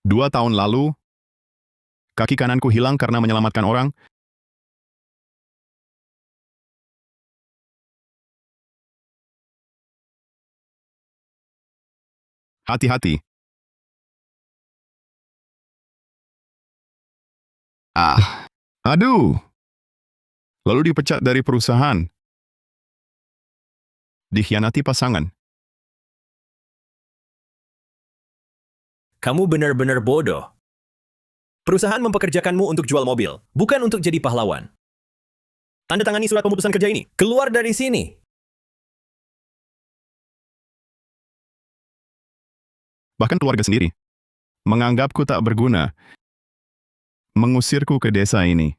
2 tahun lalu, kaki kananku hilang karena menyelamatkan orang. Hati-hati. Aduh. Lalu dipecat dari perusahaan. Dikhianati pasangan. Kamu benar-benar bodoh. Perusahaan mempekerjakanmu untuk jual mobil, bukan untuk jadi pahlawan. Tanda tangani surat pemutusan kerja ini. Keluar dari sini. Bahkan keluarga sendiri menganggapku tak berguna, mengusirku ke desa ini.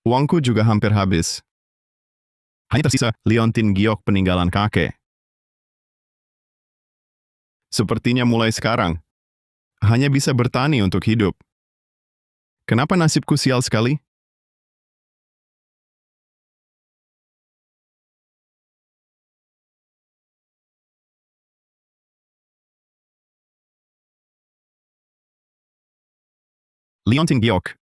Uangku juga hampir habis. Hanya tersisa liontin giok peninggalan kakek. Sepertinya mulai sekarang, hanya bisa bertani untuk hidup. Kenapa nasibku sial sekali? Liontin giok.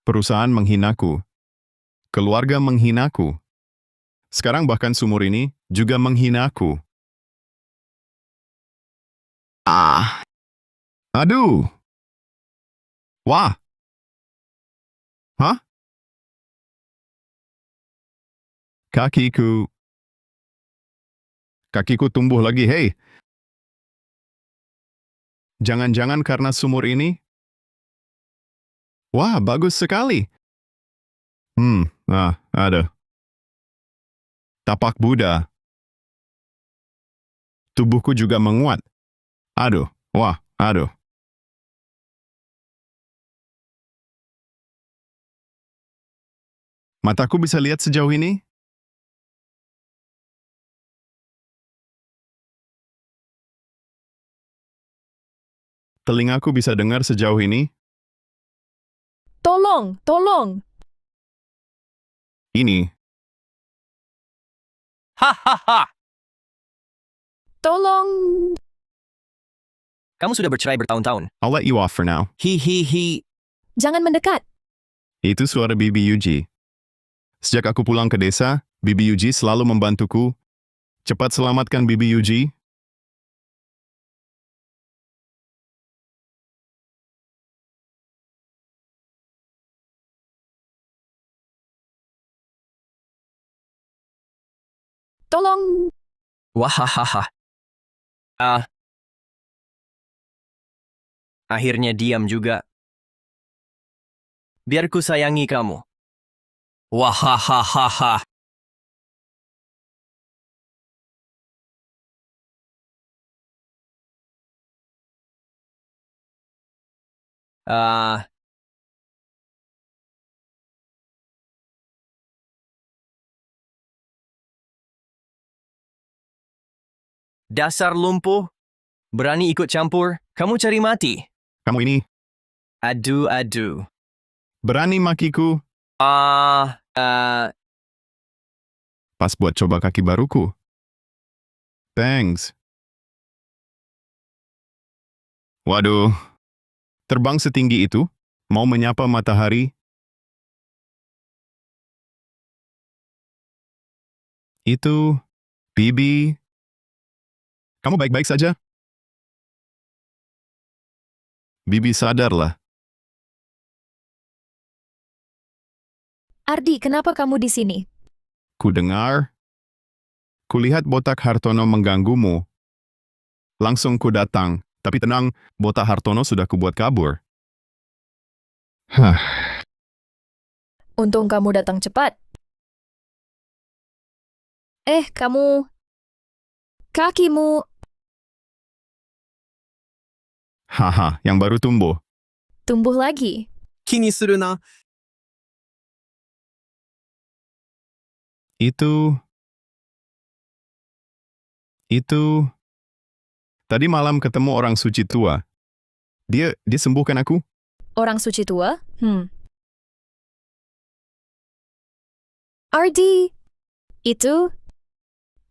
Perusahaan menghinaku. Keluarga menghinaku. Sekarang bahkan sumur ini juga menghinaku. Aduh. Wah. Hah? Kakiku. Kakiku tumbuh lagi, hei. Jangan-jangan karena sumur ini? Wah, bagus sekali. Ada. Tapak Buddha. Tubuhku juga menguat. Aduh, wah, aduh. Mataku bisa lihat sejauh ini? Telingaku bisa dengar sejauh ini? Tolong, tolong. Ini. Hahaha. Tolong. Kamu sudah bercerai bertahun-tahun. I'll let you off for now. Hihihi. Jangan mendekat. Itu suara Bibi Yuji. Sejak aku pulang ke desa, Bibi Yuji selalu membantuku. Cepat selamatkan Bibi Yuji. Tolong. Wahahaha. Akhirnya diam juga. Biar ku sayangi kamu. Wahahaha. Dasar lumpuh. Berani ikut campur. Kamu cari mati. Kamu ini Aduh. berani makiku pas buat coba kaki baruku. Thanks. Waduh, terbang setinggi itu, mau menyapa matahari. Itu, Bibi. Kamu baik-baik saja? Bibi sadarlah. Ardi, kenapa kamu di sini? Kudengar. Kulihat botak Hartono mengganggumu. Langsung ku datang. Tapi tenang, botak Hartono sudah kubuat kabur. Untung kamu datang cepat. Kamu... Kakimu... Haha, yang baru tumbuh. Tumbuh lagi. 気にするな。 Itu... Tadi malam ketemu orang suci tua. Dia sembuhkan aku? Orang suci tua? Ardi, itu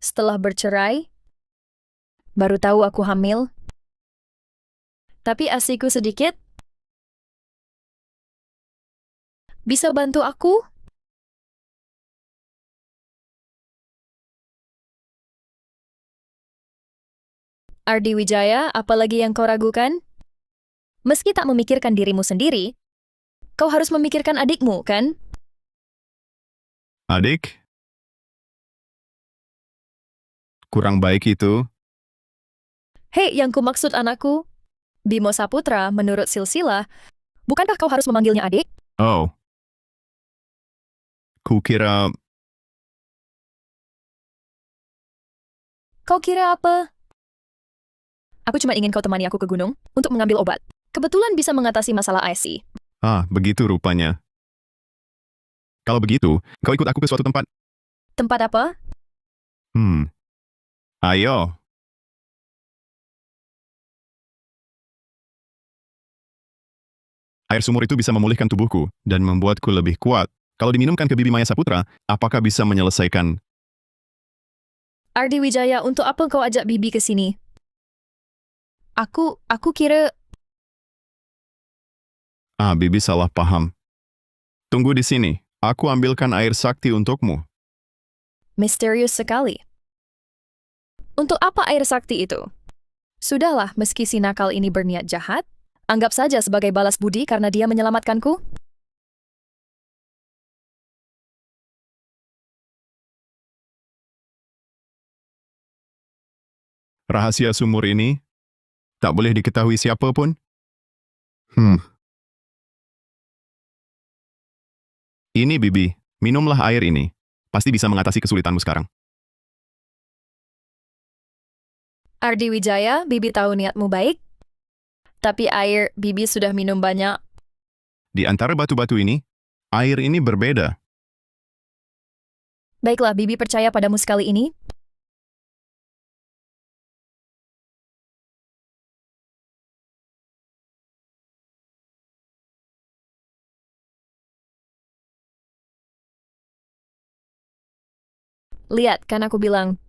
setelah bercerai, baru tahu aku hamil. Tapi asiku sedikit. Bisa bantu aku? Ardi Wijaya, apalagi yang kau ragukan? Meski tak memikirkan dirimu sendiri, kau harus memikirkan adikmu, kan? Adik? Kurang baik itu. Hei, yang kumaksud anakku, Bimo Saputra, menurut silsilah, bukankah kau harus memanggilnya adik? Oh. Kukira... Kau kira apa? Aku cuma ingin kau temani aku ke gunung untuk mengambil obat. Kebetulan bisa mengatasi masalah IC. begitu rupanya. Kalau begitu, kau ikut aku ke suatu tempat. Tempat apa? Ayo. Air sumur itu bisa memulihkan tubuhku dan membuatku lebih kuat. Kalau diminumkan ke Bibi Maya Saputra, apakah bisa menyelesaikan? Ardi Wijaya, untuk apa kau ajak Bibi ke sini? Aku kira... Bibi salah paham. Tunggu di sini. Aku ambilkan air sakti untukmu. Misterius sekali. Untuk apa air sakti itu? Sudahlah, meski si nakal ini berniat jahat, anggap saja sebagai balas budi karena dia menyelamatkanku. Rahasia sumur ini tak boleh diketahui siapapun. Ini Bibi, minumlah air ini. Pasti bisa mengatasi kesulitanmu sekarang. Ardi Wijaya, Bibi tahu niatmu baik. Tapi air Bibi sudah minum banyak. Di antara batu-batu ini, air ini berbeda. Baiklah, Bibi percaya padamu sekali ini. Lihat, kan aku bilang,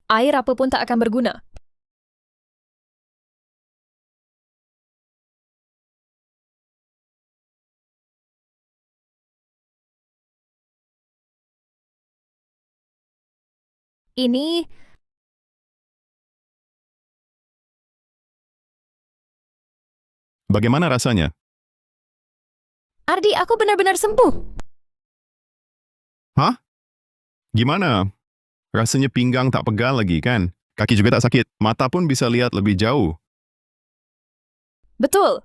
air apapun tak akan berguna. Ini... Bagaimana rasanya? Ardi, aku benar-benar sembuh. Hah? Gimana? Rasanya pinggang tak pegal lagi, kan? Kaki juga tak sakit. Mata pun bisa lihat lebih jauh. Betul.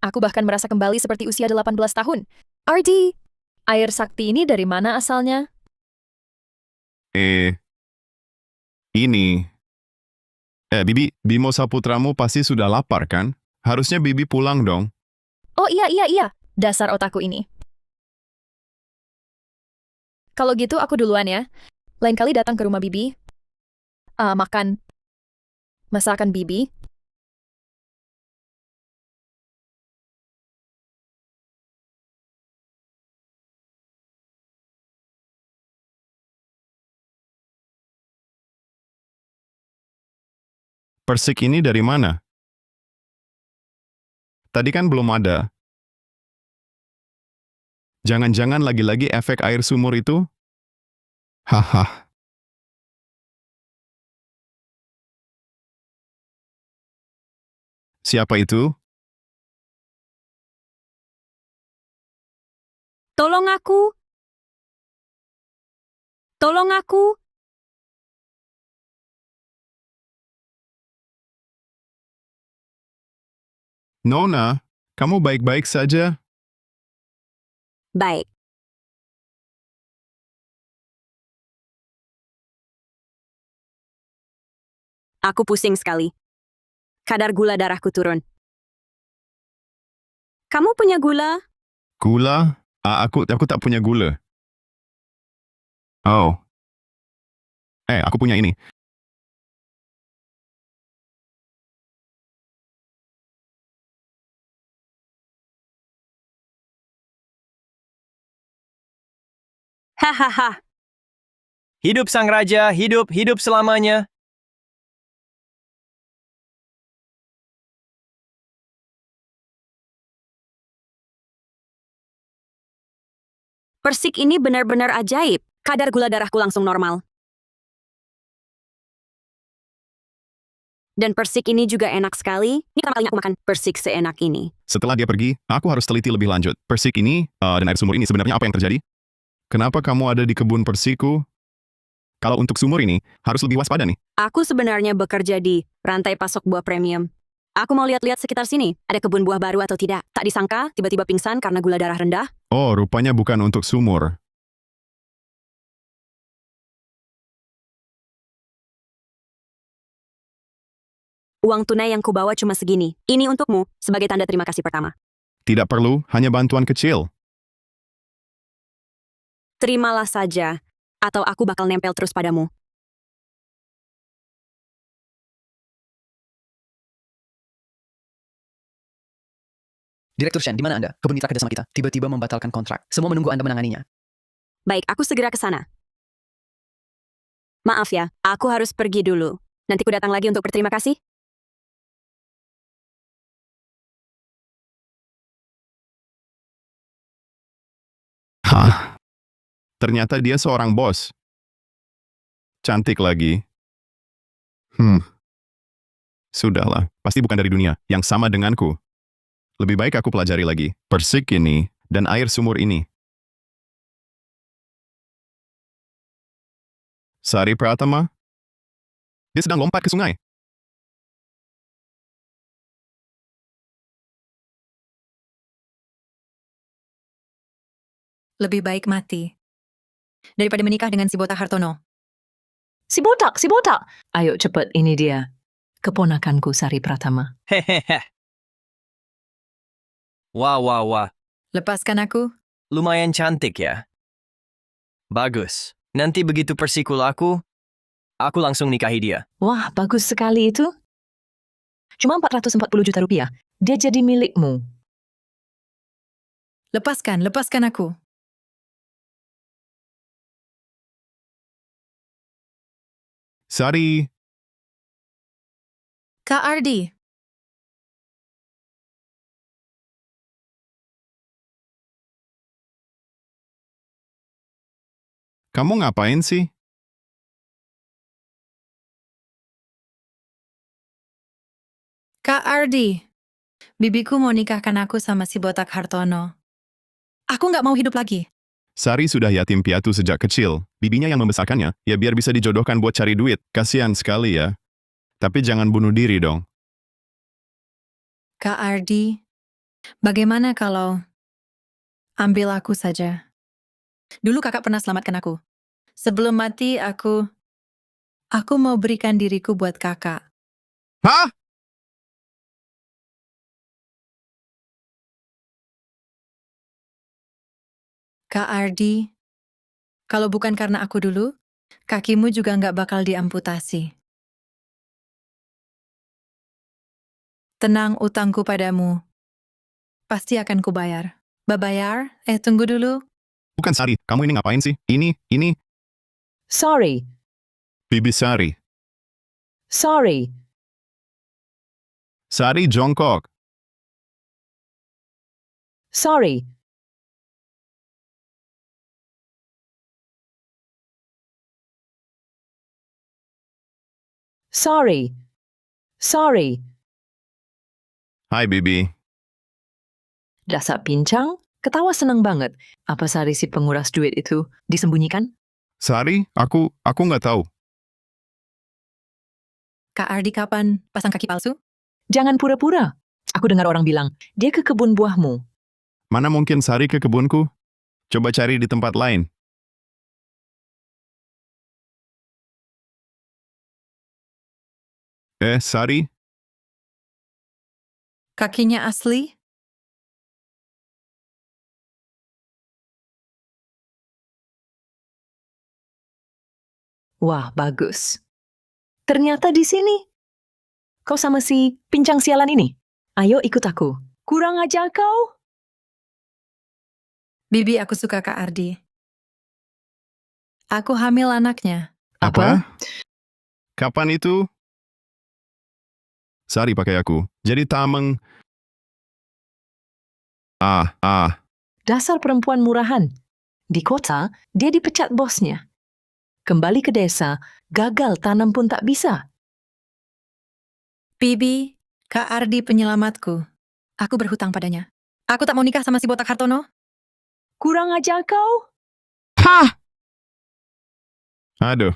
Aku bahkan merasa kembali seperti usia 18 tahun. Ardi, air sakti ini dari mana asalnya? Ini. Bibi, Bimo Saputramu pasti sudah lapar, kan? Harusnya Bibi pulang dong. Oh iya. Dasar otakku ini. Kalau gitu aku duluan ya. Lain kali datang ke rumah Bibi. Makan masakan Bibi. Persik ini dari mana? Tadi kan belum ada. Jangan-jangan lagi-lagi efek air sumur itu? Haha. Siapa itu? Tolong aku! Tolong aku! Nona, kamu baik-baik saja? Baik. Aku pusing sekali. Kadar gula darahku turun. Kamu punya gula? Gula? Aku tak punya gula. Oh. Aku punya ini. Hahaha. Hidup sang raja, hidup, hidup selamanya. Persik ini benar-benar ajaib. Kadar gula darahku langsung normal. Dan persik ini juga enak sekali. Ini pertama kalinya aku makan persik seenak ini. Setelah dia pergi, aku harus teliti lebih lanjut. Persik ini dan air sumur ini sebenarnya apa yang terjadi? Kenapa kamu ada di kebun persikku? Kalau untuk sumur ini, harus lebih waspada nih. Aku sebenarnya bekerja di rantai pasok buah premium. Aku mau lihat-lihat sekitar sini. Ada kebun buah baru atau tidak. Tak disangka, tiba-tiba pingsan karena gula darah rendah. Oh, rupanya bukan untuk sumur. Uang tunai yang kubawa cuma segini. Ini untukmu, sebagai tanda terima kasih pertama. Tidak perlu, hanya bantuan kecil. Terimalah saja, atau aku bakal nempel terus padamu. Direktur Shen, di mana Anda? Kebun mitra kerjasama kita tiba-tiba membatalkan kontrak. Semua menunggu Anda menanganinya. Baik, aku segera ke sana. Maaf ya, aku harus pergi dulu. Nanti ku datang lagi untuk berterima kasih. Hah? Ternyata dia seorang bos. Cantik lagi. Sudahlah, pasti bukan dari dunia, yang sama denganku. Lebih baik aku pelajari lagi. Persik ini, dan air sumur ini. Sari Pratama? Dia sedang lompat ke sungai. Lebih baik mati daripada menikah dengan si botak Hartono. Si botak! Ayo cepet, ini dia. Keponakanku Sari Pratama. Hehehe. Wah. Lepaskan aku. Lumayan cantik ya. Bagus. Nanti begitu persikul aku langsung nikahi dia. Wah, bagus sekali itu. Cuma 440 juta rupiah. Dia jadi milikmu. Lepaskan aku. Sari, Kak Ardi, kamu ngapain sih? Kak Ardi. Bibiku mau nikahkan aku sama si botak Hartono. Aku nggak mau hidup lagi. Sari sudah yatim piatu sejak kecil. Bibinya yang membesarkannya, ya biar bisa dijodohkan buat cari duit. Kasihan sekali ya. Tapi jangan bunuh diri dong. Kak Ardi, bagaimana kalau ambil aku saja? Dulu kakak pernah selamatkan aku. Sebelum mati, aku mau berikan diriku buat kakak. Hah? Kak Ardi, kalau bukan karena aku dulu, kakimu juga nggak bakal diamputasi. Tenang, utangku padamu. Pasti akan kubayar. Babayar? Tunggu dulu. Bukan Sari, kamu ini ngapain sih? Ini, Sorry. Bibi Sari. Sorry. Sari jongkok. Sorry. Sorry. Sorry. Hai Bibi. Dasar pincang, ketawa seneng banget. Apa Sari si penguras duit itu disembunyikan? Sari, aku nggak tahu. Kak Ardi kapan pasang kaki palsu? Jangan pura-pura. Aku dengar orang bilang, dia ke kebun buahmu. Mana mungkin Sari ke kebunku? Coba cari di tempat lain. Sari? Kakinya asli? Wah, bagus. Ternyata di sini. Kau sama si pincang sialan ini. Ayo ikut aku. Kurang ajar kau. Bibi, aku suka Kak Ardi. Aku hamil anaknya. Apa? Kapan itu? Sari pakai aku. Jadi tameng. Dasar perempuan murahan. Di kota, dia dipecat bosnya. Kembali ke desa, gagal tanam pun tak bisa. Bibi, Kak Ardi penyelamatku. Aku berhutang padanya. Aku tak mau nikah sama si botak Hartono. Kurang ajar kau. Aduh.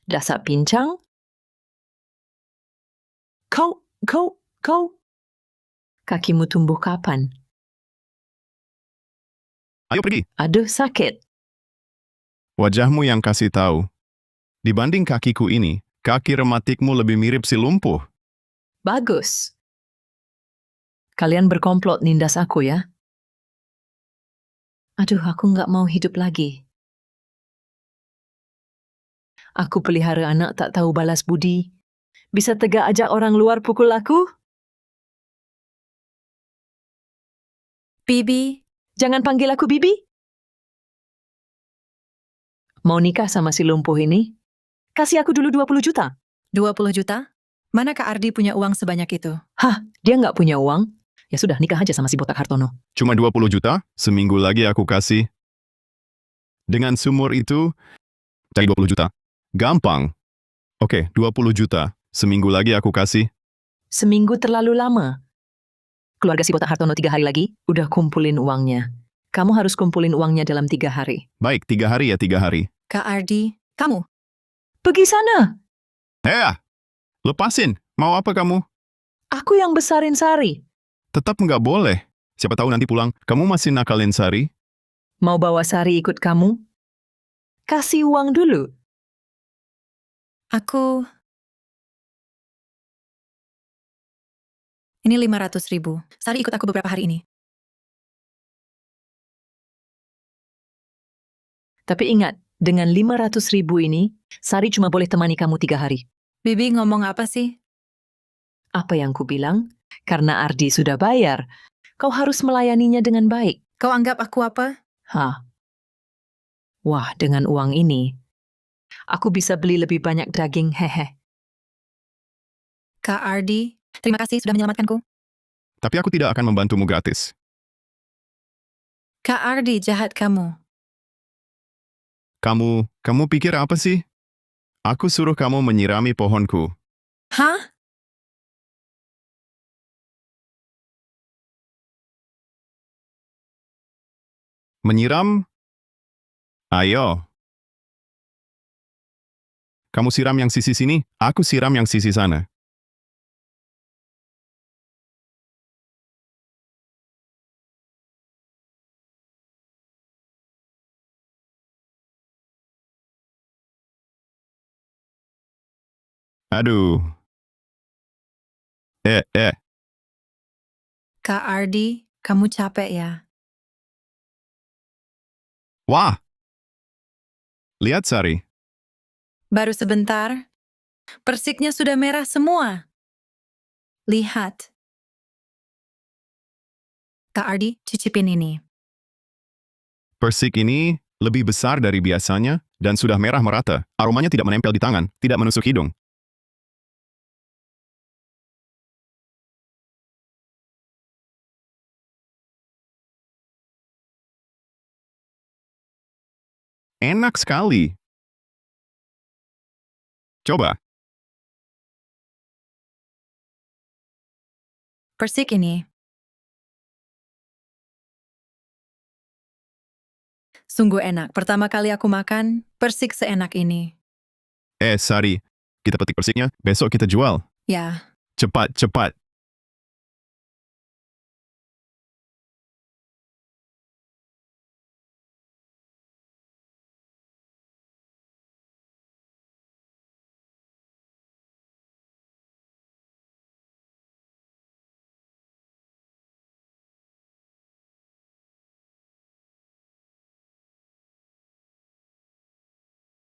Dasar pincang. Kau. Kakimu tumbuh kapan? Ayo pergi. Aduh, sakit. Wajahmu yang kasih tahu. Dibanding kakiku ini, kaki rematikmu lebih mirip si lumpuh. Bagus. Kalian berkomplot nindas aku ya? Aduh, aku nggak mau hidup lagi. Aku pelihara anak tak tahu balas budi. Bisa tegak ajak orang luar pukul aku? Bibi, Jangan panggil aku Bibi. Mau nikah sama si lumpuh ini? Kasih aku dulu 20 juta. 20 juta? Mana Kak Ardi punya uang sebanyak itu? Hah, dia nggak punya uang? Ya sudah, nikah aja sama si botak Hartono. Cuma 20 juta, seminggu lagi aku kasih. Dengan sumur itu, cari 20 juta. Gampang. Oke, 20 juta. Seminggu lagi aku kasih. Seminggu terlalu lama. Keluarga si botak Hartono 3 hari lagi, udah kumpulin uangnya. Kamu harus kumpulin uangnya dalam 3 hari. Baik, 3 hari ya 3 hari. Kak Ardi, kamu? Pergi sana. Lepasin. Mau apa kamu? Aku yang besarin Sari. Tetap nggak boleh. Siapa tahu nanti pulang, kamu masih nakalin Sari. Mau bawa Sari ikut kamu? Kasih uang dulu. Aku... Ini 500.000. Sari ikut aku beberapa hari ini. Tapi ingat, dengan 500.000 ini, Sari cuma boleh temani kamu 3 hari. Bibi ngomong apa sih? Apa yang ku bilang? Karena Ardi sudah bayar, kau harus melayaninya dengan baik. Kau anggap aku apa? Hah? Wah, dengan uang ini, aku bisa beli lebih banyak daging, hehe. Kak Ardi, terima kasih sudah menyelamatkanku. Tapi aku tidak akan membantumu gratis. Kak Ardi, jahat kamu. Kamu pikir apa sih? Aku suruh kamu menyirami pohonku. Hah? Menyiram? Ayo. Kamu siram yang sisi sini, aku siram yang sisi sana. Aduh. Kak Ardi, kamu capek ya? Wah. Lihat Sari. Baru sebentar, persiknya sudah merah semua. Lihat. Kak Ardi, cicipin ini. Persik ini lebih besar dari biasanya dan sudah merah merata. Aromanya tidak menempel di tangan, tidak menusuk hidung. Enak sekali. Coba. Persik ini. Sungguh enak. Pertama kali aku makan, persik seenak ini. Sari, kita petik persiknya, besok kita jual. Ya, Cepat.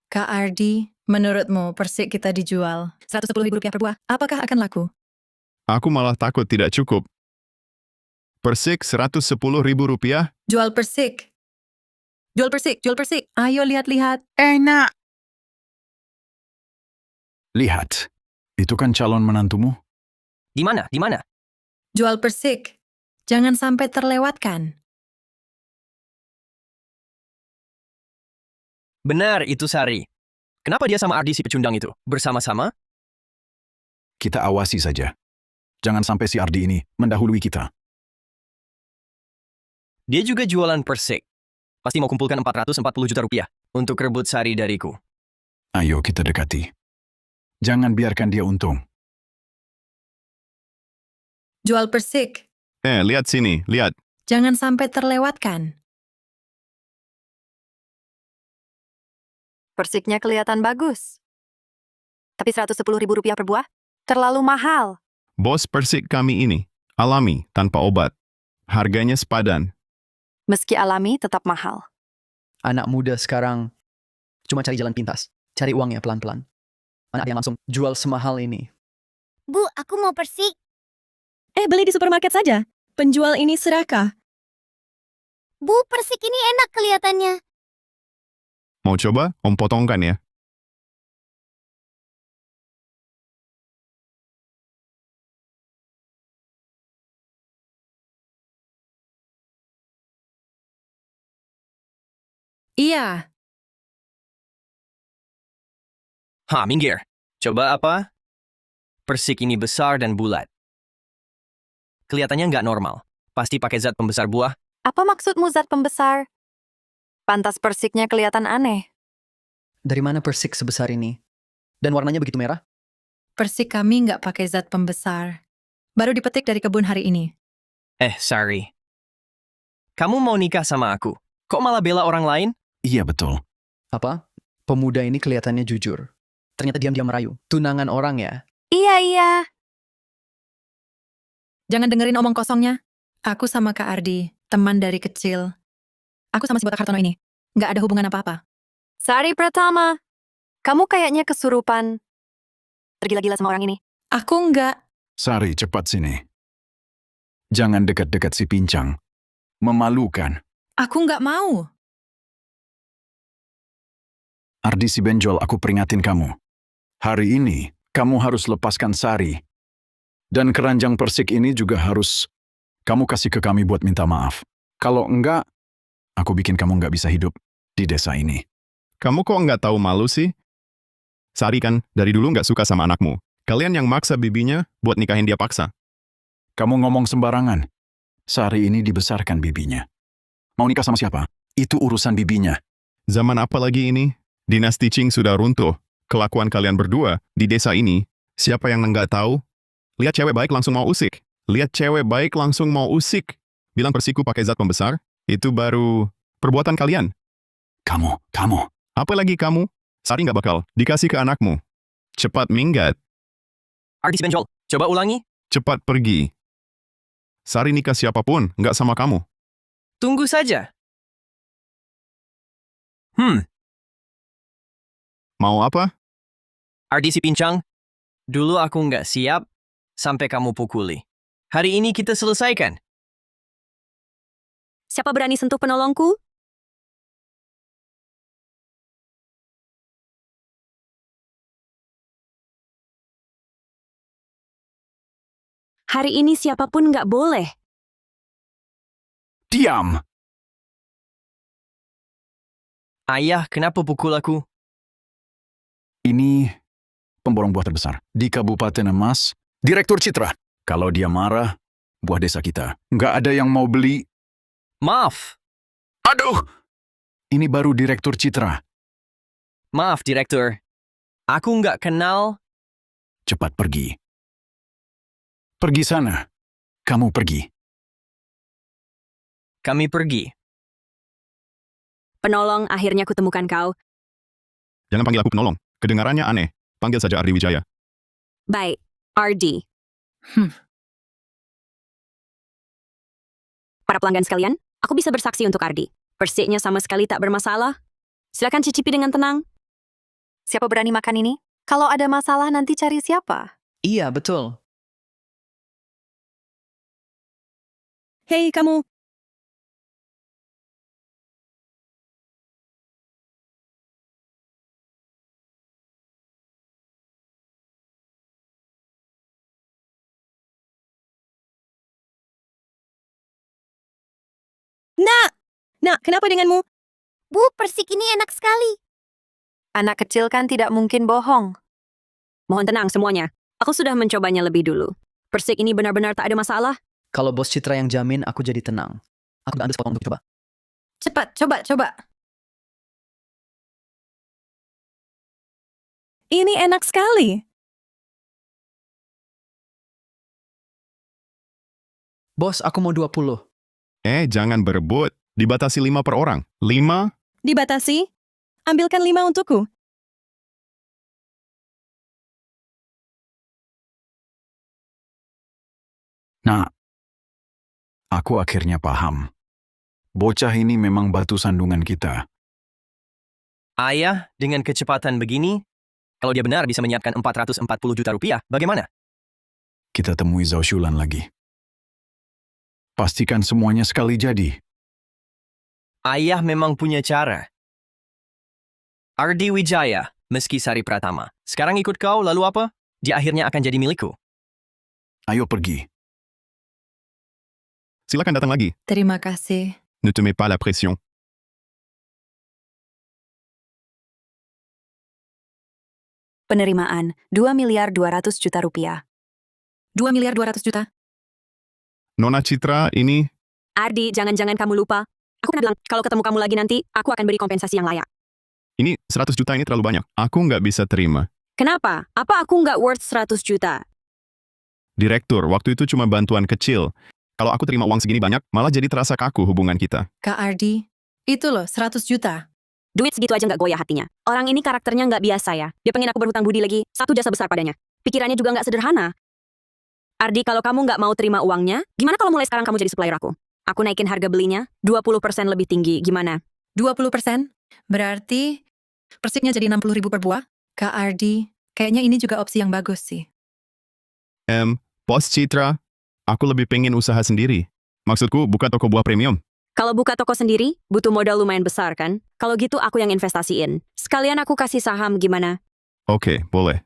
Kak Ardi, menurutmu persik kita dijual Rp110.000 per buah, apakah akan laku? Aku malah takut tidak cukup. Persik Rp110.000. Jual persik. Jual persik, jual persik. Ayo lihat-lihat. Enak. Lihat, itu kan calon menantumu. Di mana? Di mana? Jual persik. Jangan sampai terlewatkan. Benar, itu Sari. Kenapa dia sama Ardi si pecundang itu? Bersama-sama? Kita awasi saja. Jangan sampai si Ardi ini mendahului kita. Dia juga jualan persik. Pasti mau kumpulkan Rp440 juta untuk rebut Sari dariku. Ayo kita dekati. Jangan biarkan dia untung. Jual persik. Lihat sini, lihat. Jangan sampai terlewatkan. Persiknya kelihatan bagus. Tapi Rp110.000 per buah? Terlalu mahal. Bos persik kami ini, alami, tanpa obat. Harganya sepadan. Meski alami, tetap mahal. Anak muda sekarang cuma cari jalan pintas. Cari uangnya pelan-pelan. Mana ada yang langsung jual semahal ini. Bu, aku mau persik. Beli di supermarket saja. Penjual ini serakah. Bu, persik ini enak kelihatannya. Mau coba? Om potongkan ya. Iya, Minggir. Coba apa? Persik ini besar dan bulat. Kelihatannya nggak normal. Pasti pakai zat pembesar buah. Apa maksudmu zat pembesar? Pantas persiknya kelihatan aneh. Dari mana persik sebesar ini? Dan warnanya begitu merah? persik kami nggak pakai zat pembesar. Baru dipetik dari kebun hari ini. Sari. Kamu mau nikah sama aku? Kok malah bela orang lain? Iya betul. Apa? Pemuda ini kelihatannya jujur. Ternyata diam-diam merayu. Tunangan orang ya? Iya. Jangan dengerin omong kosongnya. Aku sama Kak Ardi, teman dari kecil. Aku sama si botak Hartono ini. Nggak ada hubungan apa-apa. Sari Pratama, kamu kayaknya kesurupan. Tergila-gila sama orang ini. Aku nggak. Sari, cepat sini. Jangan dekat-dekat si pincang. Memalukan. Aku nggak mau. Ardi si benjol, aku peringatin kamu. Hari ini, kamu harus lepaskan Sari. Dan keranjang persik ini juga harus kamu kasih ke kami buat minta maaf. Kalau enggak, aku bikin kamu nggak bisa hidup di desa ini. Kamu kok nggak tahu malu sih? Sari kan dari dulu nggak suka sama anakmu. Kalian yang maksa bibinya buat nikahin dia paksa. Kamu ngomong sembarangan. Sari ini dibesarkan bibinya. Mau nikah sama siapa? Itu urusan bibinya. Zaman apa lagi ini? Dinasti Qing sudah runtuh. Kelakuan kalian berdua di desa ini, siapa yang nggak tahu? Lihat cewek baik langsung mau usik. Lihat cewek baik langsung mau usik. Bilang persiku pakai zat pembesar, itu baru perbuatan kalian. Kamu. Apa lagi kamu? Sari nggak bakal dikasih ke anakmu. Cepat minggat. Artis benjol, coba ulangi. Cepat pergi. Sari nikah siapapun, nggak sama kamu. Tunggu saja. Mau apa? Ardi si pincang, dulu aku nggak siap sampai kamu pukuli. Hari ini kita selesaikan. Siapa berani sentuh penolongku? Hari ini siapapun nggak boleh. Diam! Ayah, kenapa pukul aku? Ini pemborong buah terbesar di Kabupaten Emas, Direktur Citra. Kalau dia marah, buah desa kita nggak ada yang mau beli. Maaf. Aduh! Ini baru Direktur Citra. Maaf, Direktur. Aku nggak kenal. Cepat pergi. Pergi sana. Kamu pergi. Kami pergi. Penolong, akhirnya kutemukan kau. Jangan panggil aku penolong. Kedengarannya aneh. Panggil saja Ardi Wijaya. Baik, RD. Para pelanggan sekalian, aku bisa bersaksi untuk Ardi. Persiknya sama sekali tak bermasalah. Silakan cicipi dengan tenang. Siapa berani makan ini? Kalau ada masalah nanti cari siapa? Iya, betul. Hei, kamu. Nak, kenapa denganmu? Bu, persik ini enak sekali. Anak kecil kan tidak mungkin bohong. Mohon tenang semuanya. Aku sudah mencobanya lebih dulu. Persik ini benar-benar tak ada masalah. Kalau Bos Citra yang jamin, aku jadi tenang. Aku ambil sepotong untuk coba. Cepat, coba. Ini enak sekali. Bos, aku mau 20. Jangan berebut. Dibatasi 5 per orang. 5? Dibatasi? Ambilkan 5 untukku. Nah, aku akhirnya paham. Bocah ini memang batu sandungan kita. Ayah, dengan kecepatan begini, kalau dia benar bisa menyiapkan 440 juta rupiah, bagaimana? Kita temui Zhao Shulan lagi. Pastikan semuanya sekali jadi. Ayah memang punya cara. Ardi Wijaya, meski Sari Pratama. Sekarang ikut kau, lalu apa? Dia akhirnya akan jadi milikku. Ayo pergi. Silakan datang lagi. Terima kasih. Ne te mets pas la pression. Penerimaan 2 miliar 200 juta rupiah. 2 miliar 200 juta. Nona Citra, ini... Ardi, jangan-jangan kamu lupa. Aku pernah bilang, kalau ketemu kamu lagi nanti, aku akan beri kompensasi yang layak. Ini 100 juta ini terlalu banyak. Aku nggak bisa terima. Kenapa? Apa aku nggak worth 100 juta? Direktur, waktu itu cuma bantuan kecil. Kalau aku terima uang segini banyak, malah jadi terasa kaku hubungan kita. Kak Ardi, itu loh 100 juta. Duit segitu aja nggak goyah hatinya. Orang ini karakternya nggak biasa ya. Dia pengen aku berhutang budi lagi, satu jasa besar padanya. Pikirannya juga nggak sederhana. Ardi, kalau kamu nggak mau terima uangnya, gimana kalau mulai sekarang kamu jadi supplier aku? Aku naikin harga belinya 20% lebih tinggi, gimana? 20%? Berarti persiknya jadi 60.000 per buah? Kak Ardi, kayaknya ini juga opsi yang bagus sih. Bos Citra, aku lebih pengen usaha sendiri. Maksudku, buka toko buah premium. Kalau buka toko sendiri, butuh modal lumayan besar kan? Kalau gitu aku yang investasiin. Sekalian aku kasih saham, gimana? Oke, boleh.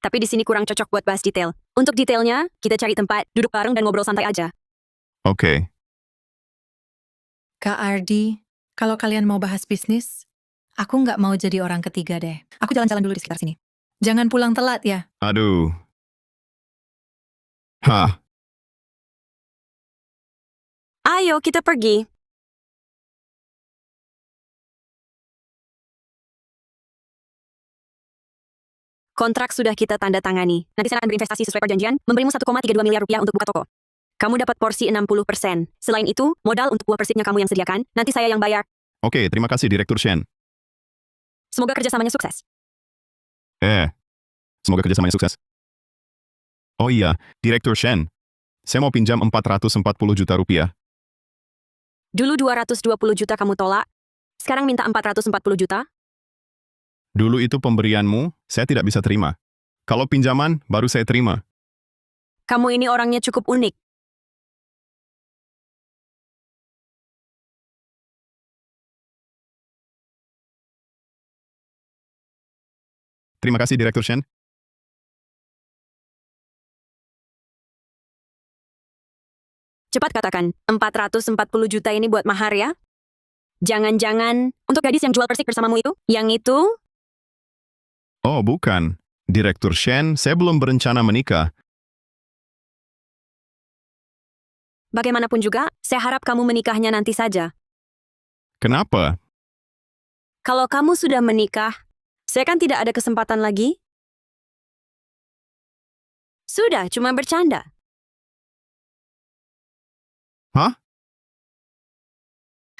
Tapi di sini kurang cocok buat bahas detail. Untuk detailnya, kita cari tempat, duduk bareng dan ngobrol santai aja. Oke. Kak Ardi, kalau kalian mau bahas bisnis, aku nggak mau jadi orang ketiga deh. Aku jalan-jalan dulu di sekitar sini. Jangan pulang telat ya. Aduh. Hah, Ayo, kita pergi. Kontrak sudah kita tanda tangani. Nanti saya akan berinvestasi sesuai perjanjian, memberimu 1,32 miliar rupiah untuk buka toko. Kamu dapat porsi 60%. Selain itu, modal untuk buah persiknya kamu yang sediakan, nanti saya yang bayar. oke, terima kasih Direktur Shen. Semoga kerjasamanya sukses. Semoga kerjasamanya sukses. Oh iya, Direktur Shen. Saya mau pinjam 440 juta rupiah. Dulu 220 juta kamu tolak, sekarang minta 440 juta? Dulu itu pemberianmu, saya tidak bisa terima. Kalau pinjaman, baru saya terima. Kamu ini orangnya cukup unik. Terima kasih, Direktur Shen. Cepat katakan, 440 juta ini buat mahar ya? Jangan-jangan untuk gadis yang jual persik bersamamu itu? Yang itu? Oh, bukan. Direktur Shen, saya belum berencana menikah. Bagaimanapun juga, saya harap kamu menikahnya nanti saja. Kenapa? Kalau kamu sudah menikah, saya kan tidak ada kesempatan lagi? Sudah, cuma bercanda. Hah?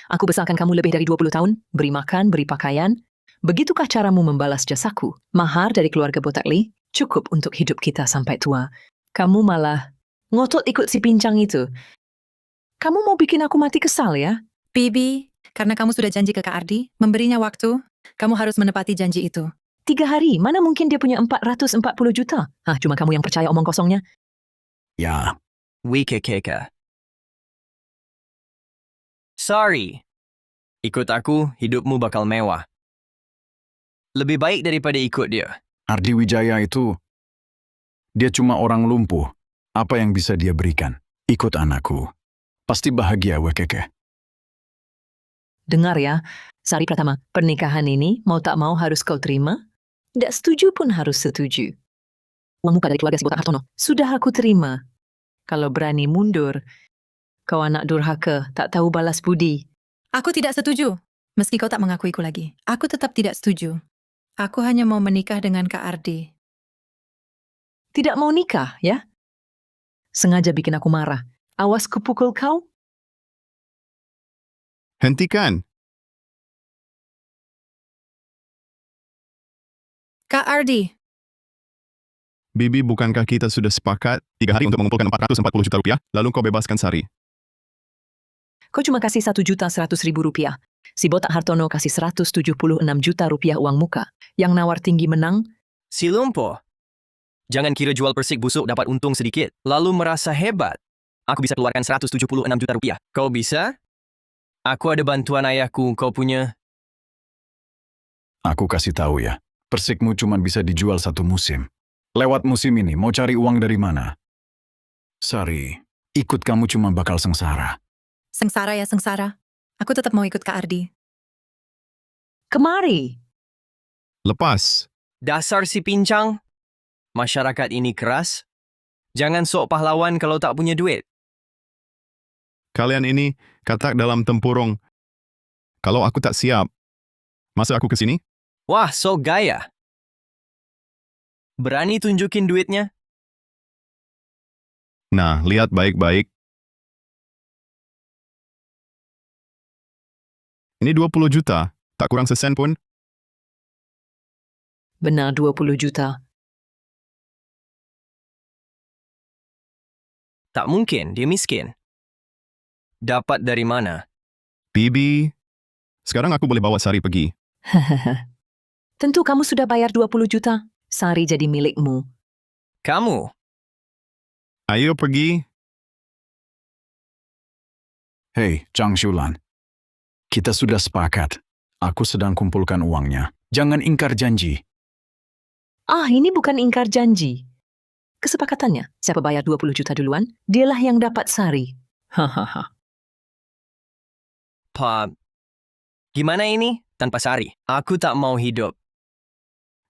Aku besarkan kamu lebih dari 20 tahun, beri makan, beri pakaian. Begitukah caramu membalas jasaku? Mahar dari keluarga Botak Lee cukup untuk hidup kita sampai tua. Kamu malah ngotot ikut si pincang itu. Kamu mau bikin aku mati kesal ya? Bibi, Karena kamu sudah janji ke Kak Ardi, memberinya waktu, kamu harus menepati janji itu. 3 hari, mana mungkin dia punya 440 juta? Cuma kamu yang percaya omong kosongnya. Ya, Wike keka. Sorry. Ikut aku, hidupmu bakal mewah. Lebih baik daripada ikut dia. Ardi Wijaya itu, dia cuma orang lumpuh. Apa yang bisa dia berikan? Ikut anakku. Pasti bahagia, Wekeke. Dengar ya, Sari Pratama, pernikahan ini mau tak mau harus kau terima. Tidak setuju pun harus setuju. Uang muka dari keluarga si Botak Hartono sudah aku terima. Kalau berani mundur, kau anak durhaka, tak tahu balas budi. Aku tidak setuju. Meski kau tak mengakuiku lagi, aku tetap tidak setuju. Aku hanya mau menikah dengan Kak Ardi. Tidak mau nikah, ya? Sengaja bikin aku marah. Awas kupukul kau. Hentikan. Kak Ardi, Bibi, bukankah kita sudah sepakat 3 hari untuk mengumpulkan 440 juta rupiah, lalu kau bebaskan Sari? Kau cuma kasih 1.100.000 rupiah. Si Botak Hartono kasih 176 juta rupiah uang muka. Yang nawar tinggi menang. Si lumpuh. Jangan kira jual persik busuk dapat untung sedikit, lalu merasa hebat. Aku bisa keluarkan 176 juta rupiah. Kau bisa? Aku ada bantuan ayahku, kau punya. Aku kasih tahu ya, persikmu cuma bisa dijual 1 musim. Lewat musim ini, mau cari uang dari mana? Sari, ikut kamu cuma bakal sengsara. sengsara ya sengsara. Aku tetap mau ikut Kak Ardi. Kemari. Lepas. Dasar si pincang. Masyarakat ini keras. Jangan sok pahlawan kalau tak punya duit. Kalian ini katak dalam tempurung. Kalau aku tak siap, masa aku ke sini? Wah, so gaya. Berani tunjukin duitnya? Nah, lihat baik-baik. Ini 20 juta, tak kurang sesen pun. Benar 20 juta. Tak mungkin, dia miskin. Dapat dari mana? Bibi, sekarang aku boleh bawa Sari pergi. Tentu kamu sudah bayar 20 juta. Sari jadi milikmu. Kamu? Ayo pergi. Hei, Chang Shulan. Kita sudah sepakat. Aku sedang kumpulkan uangnya. Jangan ingkar janji. Ini bukan ingkar janji. Kesepakatannya, siapa bayar 20 juta duluan, dialah yang dapat Sari. Hahaha. Pak, gimana ini? Tanpa Sari, aku tak mau hidup.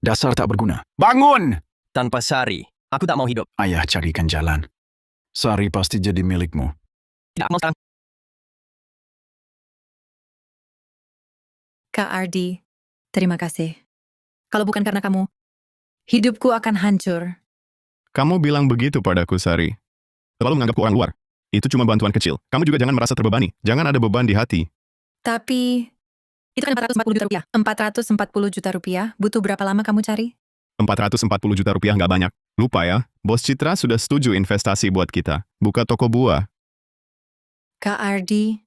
Dasar tak berguna. Bangun! Tanpa Sari, aku tak mau hidup. Ayah carikan jalan. Sari pasti jadi milikmu. Tidak mau sekarang. Kak Ardi, terima kasih. Kalau bukan karena kamu, hidupku akan hancur. Kamu bilang begitu padaku, Sari. Terlalu menganggapku orang luar. Itu cuma bantuan kecil. Kamu juga jangan merasa terbebani. Jangan ada beban di hati. Tapi, itu kan 440 juta rupiah. 440 juta rupiah, butuh berapa lama kamu cari? 440 juta rupiah nggak banyak. Lupa ya, Bos Citra sudah setuju investasi buat kita. Buka toko buah. Kak Ardi,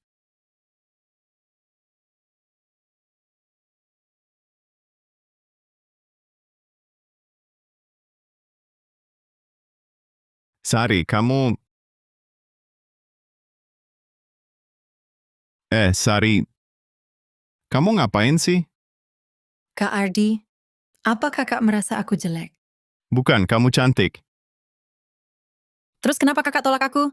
Sari, kamu... Sari. Kamu ngapain sih? Kak Ardi, apa kakak merasa aku jelek? Bukan, kamu cantik. Terus kenapa kakak tolak aku?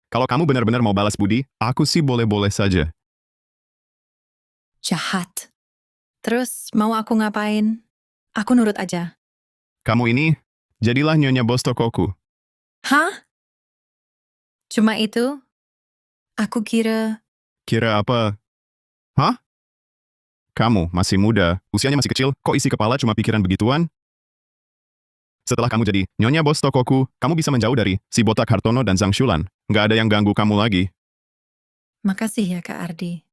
Kalau kamu benar-benar mau balas budi, aku sih boleh-boleh saja. Jahat. Terus mau aku ngapain? Aku nurut aja. Kamu ini, jadilah nyonya bos tokoku. Hah? Cuma itu? Aku kira... Kira apa? Hah? Kamu masih muda, usianya masih kecil, kok isi kepala cuma pikiran begituan? Setelah kamu jadi nyonya bos tokoku, kamu bisa menjauh dari si Botak Hartono dan Zhang Shulan. Nggak ada yang ganggu kamu lagi. Makasih ya Kak Ardi.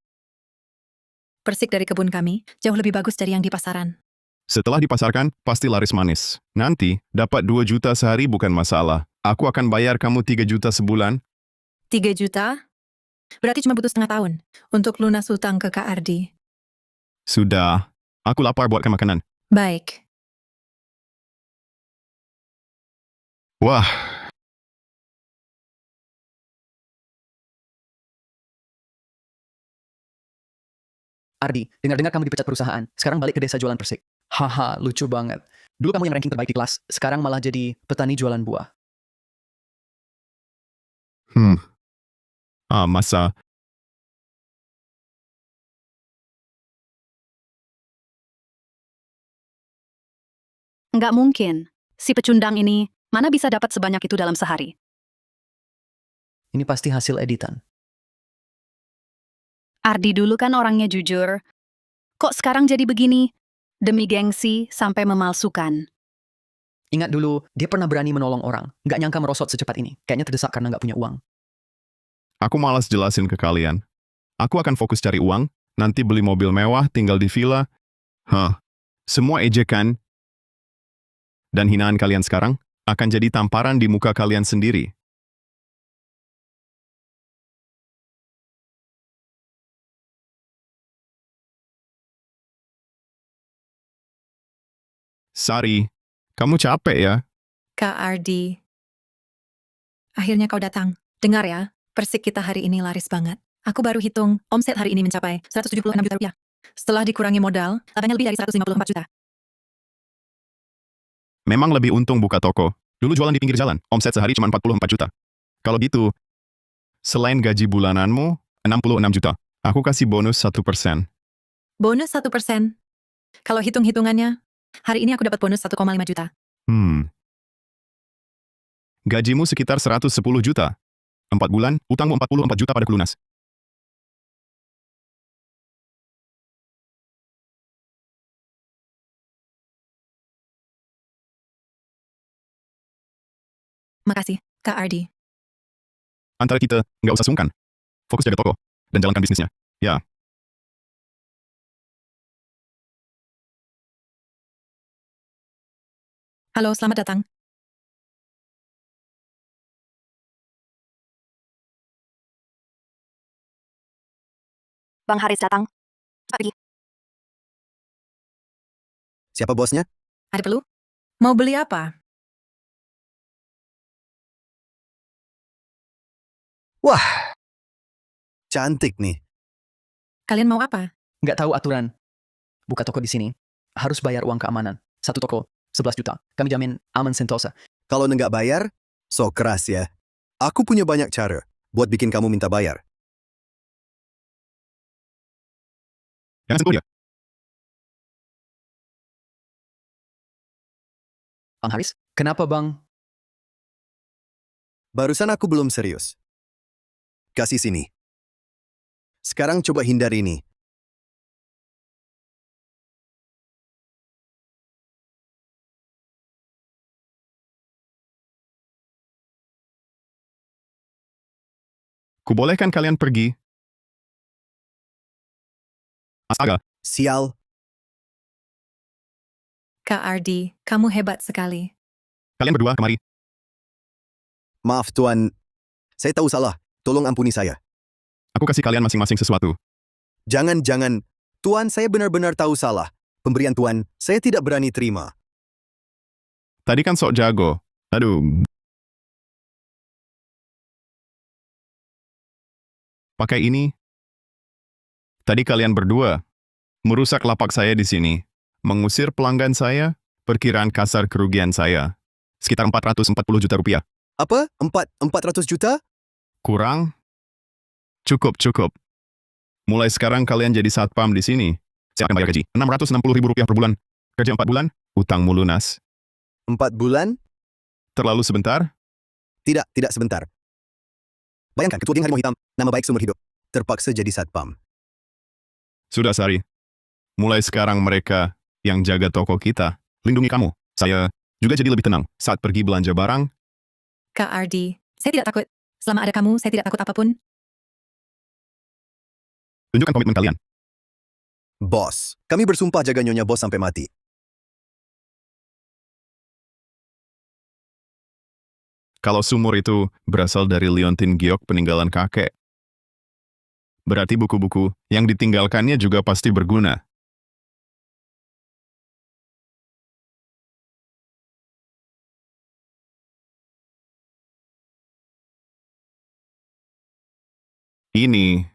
Persik dari kebun kami jauh lebih bagus dari yang di pasaran. Setelah dipasarkan, pasti laris manis. Nanti, dapat 2 juta sehari bukan masalah. Aku akan bayar kamu 3 juta sebulan. 3 juta? Berarti cuma butuh setengah tahun untuk lunas hutang ke Kak Ardi. Sudah. Aku lapar buatkan makanan. Baik. Wah, Ardi, dengar-dengar kamu dipecat perusahaan. Sekarang balik ke desa jualan persik. Haha, lucu banget. Dulu kamu yang ranking terbaik di kelas, sekarang malah jadi petani jualan buah. masa. Nggak mungkin. Si pecundang ini, mana bisa dapat sebanyak itu dalam sehari? Ini pasti hasil editan. Ardi dulu kan orangnya jujur. Kok sekarang jadi begini? Demi gengsi sampai memalsukan. Ingat dulu, dia pernah berani menolong orang. Nggak nyangka merosot secepat ini. Kayaknya terdesak karena nggak punya uang. Aku malas jelasin ke kalian. Aku akan fokus cari uang, nanti beli mobil mewah, tinggal di villa. Semua ejekan dan hinaan kalian sekarang akan jadi tamparan di muka kalian sendiri. Sari, kamu capek ya? Kak Ardi. Akhirnya kau datang. Dengar ya, persik kita hari ini laris banget. Aku baru hitung, omset hari ini mencapai 176 juta rupiah. Setelah dikurangi modal, labanya lebih dari 154 juta. Memang lebih untung buka toko. Dulu jualan di pinggir jalan, omset sehari cuma 44 juta. Kalau gitu, selain gaji bulananmu, 66 juta. Aku kasih bonus 1%. Bonus 1%. Kalau hitung-hitungannya, hari ini aku dapat bonus 1,5 juta. Gajimu sekitar 110 juta. 4 bulan, utangmu 44 juta pada lunas. Makasih, Kak Ardi. Antara kita, nggak usah sungkan. Fokus jaga toko, dan jalankan bisnisnya. Ya. Halo, selamat datang. Bang Haris datang. Cepat pergi. Siapa bosnya? Ada perlu? Mau beli apa? Wah, cantik nih. Kalian mau apa? Nggak tahu aturan. Buka toko di sini, harus bayar uang keamanan. Satu toko, 11 juta. Kami jamin aman sentosa. Kalau nggak bayar, so keras ya. Aku punya banyak cara buat bikin kamu minta bayar. Jangan sentuh dia. Bang Haris, kenapa bang? Barusan aku belum serius. Kasih sini. Sekarang coba hindari ini. Kubolehkan kalian pergi. Astaga, Sial, Kak Ardi, kamu hebat sekali. kalian berdua kemari. maaf tuan. Saya tahu salah. Tolong ampuni saya. Aku kasih kalian masing-masing sesuatu. Jangan. Tuan, saya benar-benar tahu salah. Pemberian tuan, saya tidak berani terima. Tadi kan sok jago. Aduh. Pakai ini. Tadi kalian berdua merusak lapak saya di sini. Mengusir pelanggan saya, perkiraan kasar kerugian saya. Sekitar 440 juta rupiah. Apa? 400 juta? Kurang? Cukup. Mulai sekarang kalian jadi satpam di sini. Saya akan bayar gaji. 660 ribu rupiah per bulan. Kerja 4 bulan, utangmu lunas. 4 bulan? Terlalu sebentar? Tidak sebentar. Bayangkan, ketua geng harimau hitam, nama baik seumur hidup. Terpaksa jadi satpam. Sudah, Sari. Mulai sekarang mereka yang jaga toko kita. Lindungi kamu. Saya juga jadi lebih tenang saat pergi belanja barang. Kak Ardi, saya tidak takut. Selama ada kamu, saya tidak takut apapun. Tunjukkan komitmen kalian. Bos, kami bersumpah jaga nyonya bos sampai mati. Kalau sumur itu berasal dari liontin giok peninggalan kakek, Berarti buku-buku yang ditinggalkannya juga pasti berguna. Ini.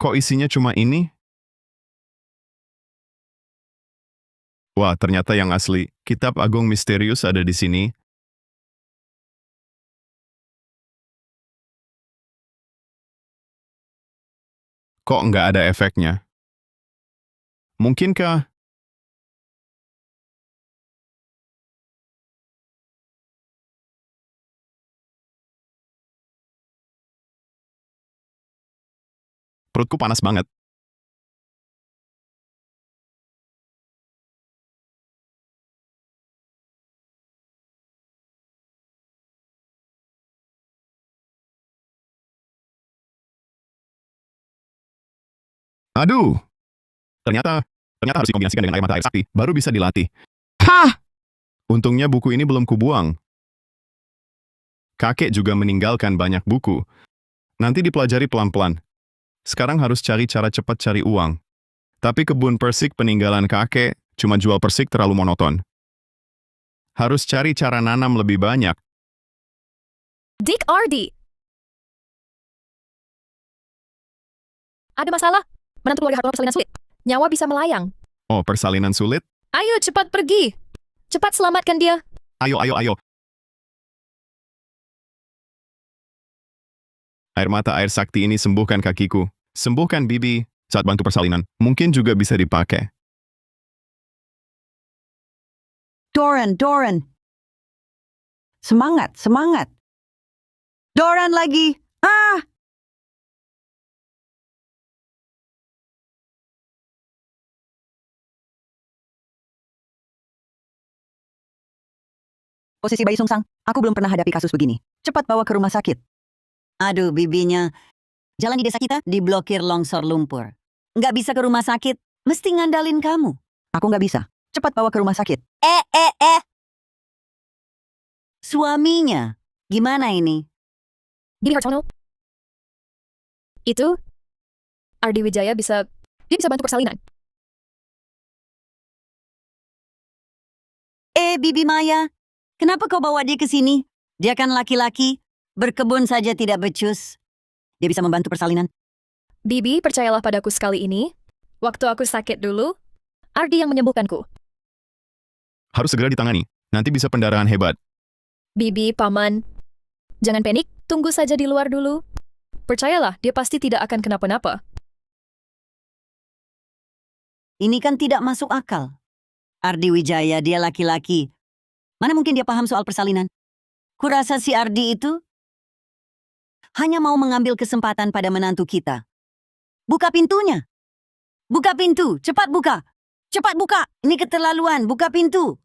Kok isinya cuma ini? Wah, ternyata yang asli. Kitab Agung Misterius ada di sini. Kok nggak ada efeknya? Mungkinkah? Perutku panas banget. Aduh! Ternyata harus dikombinasikan dengan air mata air sakti, baru bisa dilatih. Hah! Untungnya buku ini belum kubuang. Kakek juga meninggalkan banyak buku. Nanti dipelajari pelan-pelan. Sekarang harus cari cara cepat cari uang. Tapi kebun persik peninggalan kakek, cuma jual persik terlalu monoton. Harus cari cara nanam lebih banyak. Dick Ardi. Ada masalah? Menantu keluarga Hartono persalinan sulit. Nyawa bisa melayang. Oh, persalinan sulit? Ayo cepat pergi. Cepat selamatkan dia. Ayo. Air mata air sakti ini sembuhkan kakiku. Sembuhkan bibi saat bantu persalinan. Mungkin juga bisa dipakai. Doran. Semangat. Doran lagi. Ah! Posisi bayi sungsang, aku belum pernah hadapi kasus begini. Cepat bawa ke rumah sakit. Aduh, bibinya. Jalan di desa kita diblokir longsor lumpur. Nggak bisa ke rumah sakit, mesti ngandalin kamu. Aku nggak bisa. Cepat bawa ke rumah sakit. Suaminya, gimana ini? Bibi Hartono. Itu Ardi Wijaya dia bisa bantu persalinan. Bibi Maya, kenapa kau bawa dia ke sini? Dia kan laki-laki, berkebun saja tidak becus. Dia bisa membantu persalinan. Bibi, percayalah padaku sekali ini. Waktu aku sakit dulu, Ardi yang menyembuhkanku. Harus segera ditangani. Nanti bisa pendarahan hebat. Bibi, paman, jangan panik. Tunggu saja di luar dulu. Percayalah, dia pasti tidak akan kenapa-napa. Ini kan tidak masuk akal. Ardi Wijaya, dia laki-laki. Mana mungkin dia paham soal persalinan? Kurasa si Ardi itu hanya mau mengambil kesempatan pada menantu kita. Buka pintunya. Buka pintu, cepat buka. Cepat buka, ini keterlaluan, buka pintu.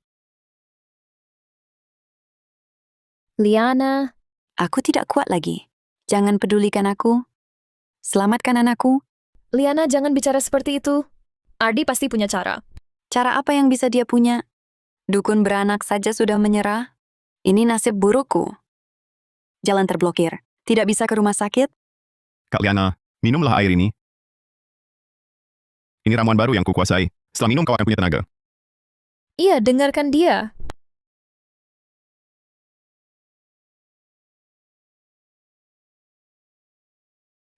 Liana. Aku tidak kuat lagi. Jangan pedulikan aku. Selamatkan anakku. Liana, jangan bicara seperti itu. Ardi pasti punya cara. Cara apa yang bisa dia punya? Dukun beranak saja sudah menyerah. Ini nasib burukku. Jalan terblokir. Tidak bisa ke rumah sakit? Kak Liana, minumlah air ini. Ini ramuan baru yang kukuasai. Setelah minum kau akan punya tenaga. Iya, dengarkan dia.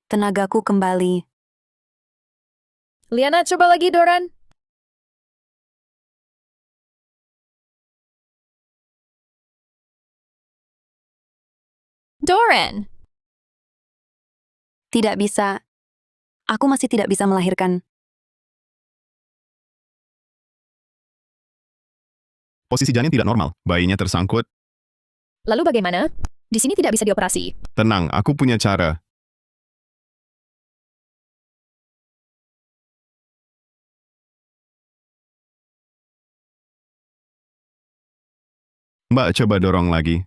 Tenagaku kembali. Liana, coba lagi, Doran. Doran. Tidak bisa. Aku masih tidak bisa melahirkan. Posisi janin tidak normal. Bayinya tersangkut. Lalu bagaimana? Di sini tidak bisa dioperasi. Tenang, aku punya cara. Mbak, coba dorong lagi.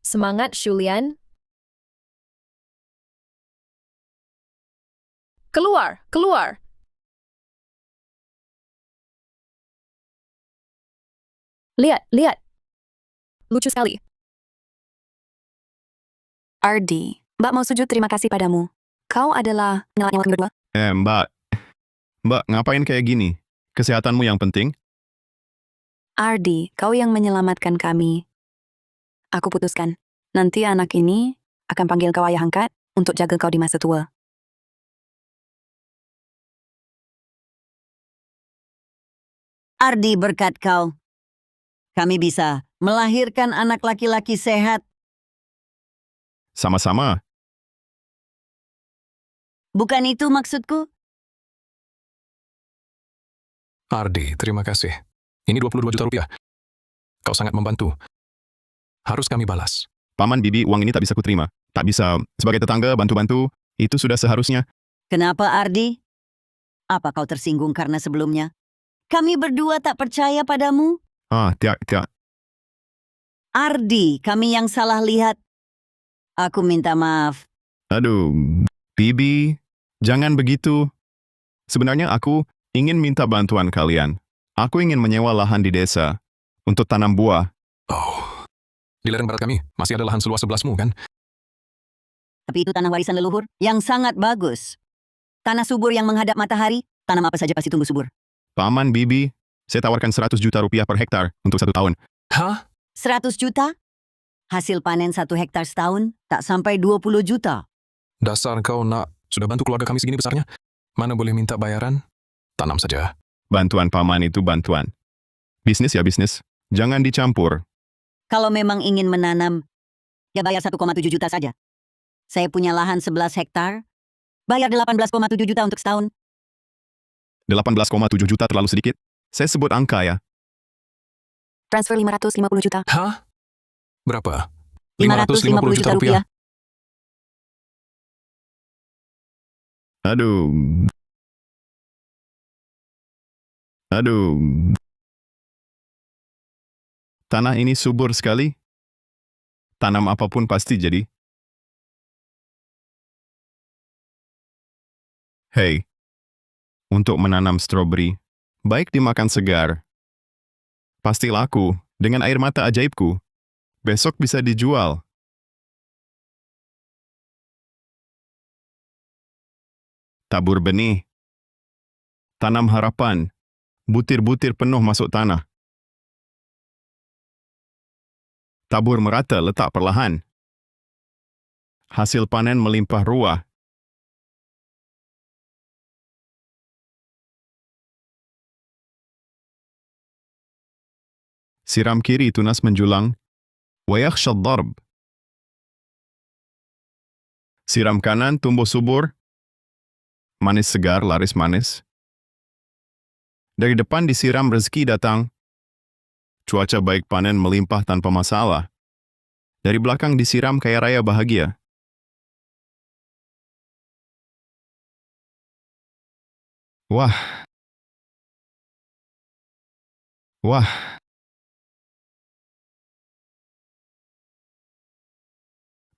Semangat, Julian. Keluar, keluar. Lihat, lihat. Lucu sekali. Ardi, Mbak mau sujud terima kasih padamu. Kau adalah nyala-nyala kami berdua. Mbak, ngapain kayak gini? Kesehatanmu yang penting? Ardi, kau yang menyelamatkan kami. Aku putuskan, nanti anak ini akan panggil kau ayah angkat untuk jaga kau di masa tua. Ardi, berkat kau, kami bisa melahirkan anak laki-laki sehat. Sama-sama. Bukan itu maksudku? Ardi, terima kasih. Ini 22 juta rupiah. Kau sangat membantu. Harus kami balas. Paman Bibi, uang ini tak bisa kuterima. Tak bisa. Sebagai tetangga, bantu-bantu. Itu sudah seharusnya. Kenapa, Ardi? Apa kau tersinggung karena sebelumnya kami berdua tak percaya padamu? Tiak. Ardi, kami yang salah lihat. Aku minta maaf. Aduh, Bibi, jangan begitu. Sebenarnya aku ingin minta bantuan kalian. Aku ingin menyewa lahan di desa untuk tanam buah. Oh, di lereng barat kami masih ada lahan seluas 11 mu, kan? Tapi itu tanah warisan leluhur yang sangat bagus. Tanah subur yang menghadap matahari, tanam apa saja pasti tumbuh subur. Paman Bibi, saya tawarkan 100 juta rupiah per hektar untuk 1 tahun. Hah? 100 juta? Hasil panen 1 hektar setahun tak sampai 20 juta. Dasar kau nak, sudah bantu keluarga kami segini besarnya. Mana boleh minta bayaran? Tanam saja. Bantuan paman itu bantuan. Bisnis ya bisnis. Jangan dicampur. Kalau memang ingin menanam, ya bayar 1,7 juta saja. Saya punya lahan 11 hektar, bayar 18,7 juta untuk setahun. 18,7 juta terlalu sedikit. Saya sebut angka ya. Transfer 550 juta. Hah? Berapa? 550 juta rupiah. Aduh. Tanah ini subur sekali. Tanam apapun pasti jadi. Hei, untuk menanam stroberi, baik dimakan segar. Pasti laku dengan air mata ajaibku. Besok bisa dijual. Tabur benih. Tanam harapan. Butir-butir penuh masuk tanah. Tabur merata, letak perlahan. Hasil panen melimpah ruah. Siram kiri tunas menjulang. Wayakhshad darb. Siram kanan tumbuh subur. Manis segar, laris manis. Dari depan disiram rezeki datang. Cuaca baik panen melimpah tanpa masalah. Dari belakang disiram kaya raya bahagia. Wah.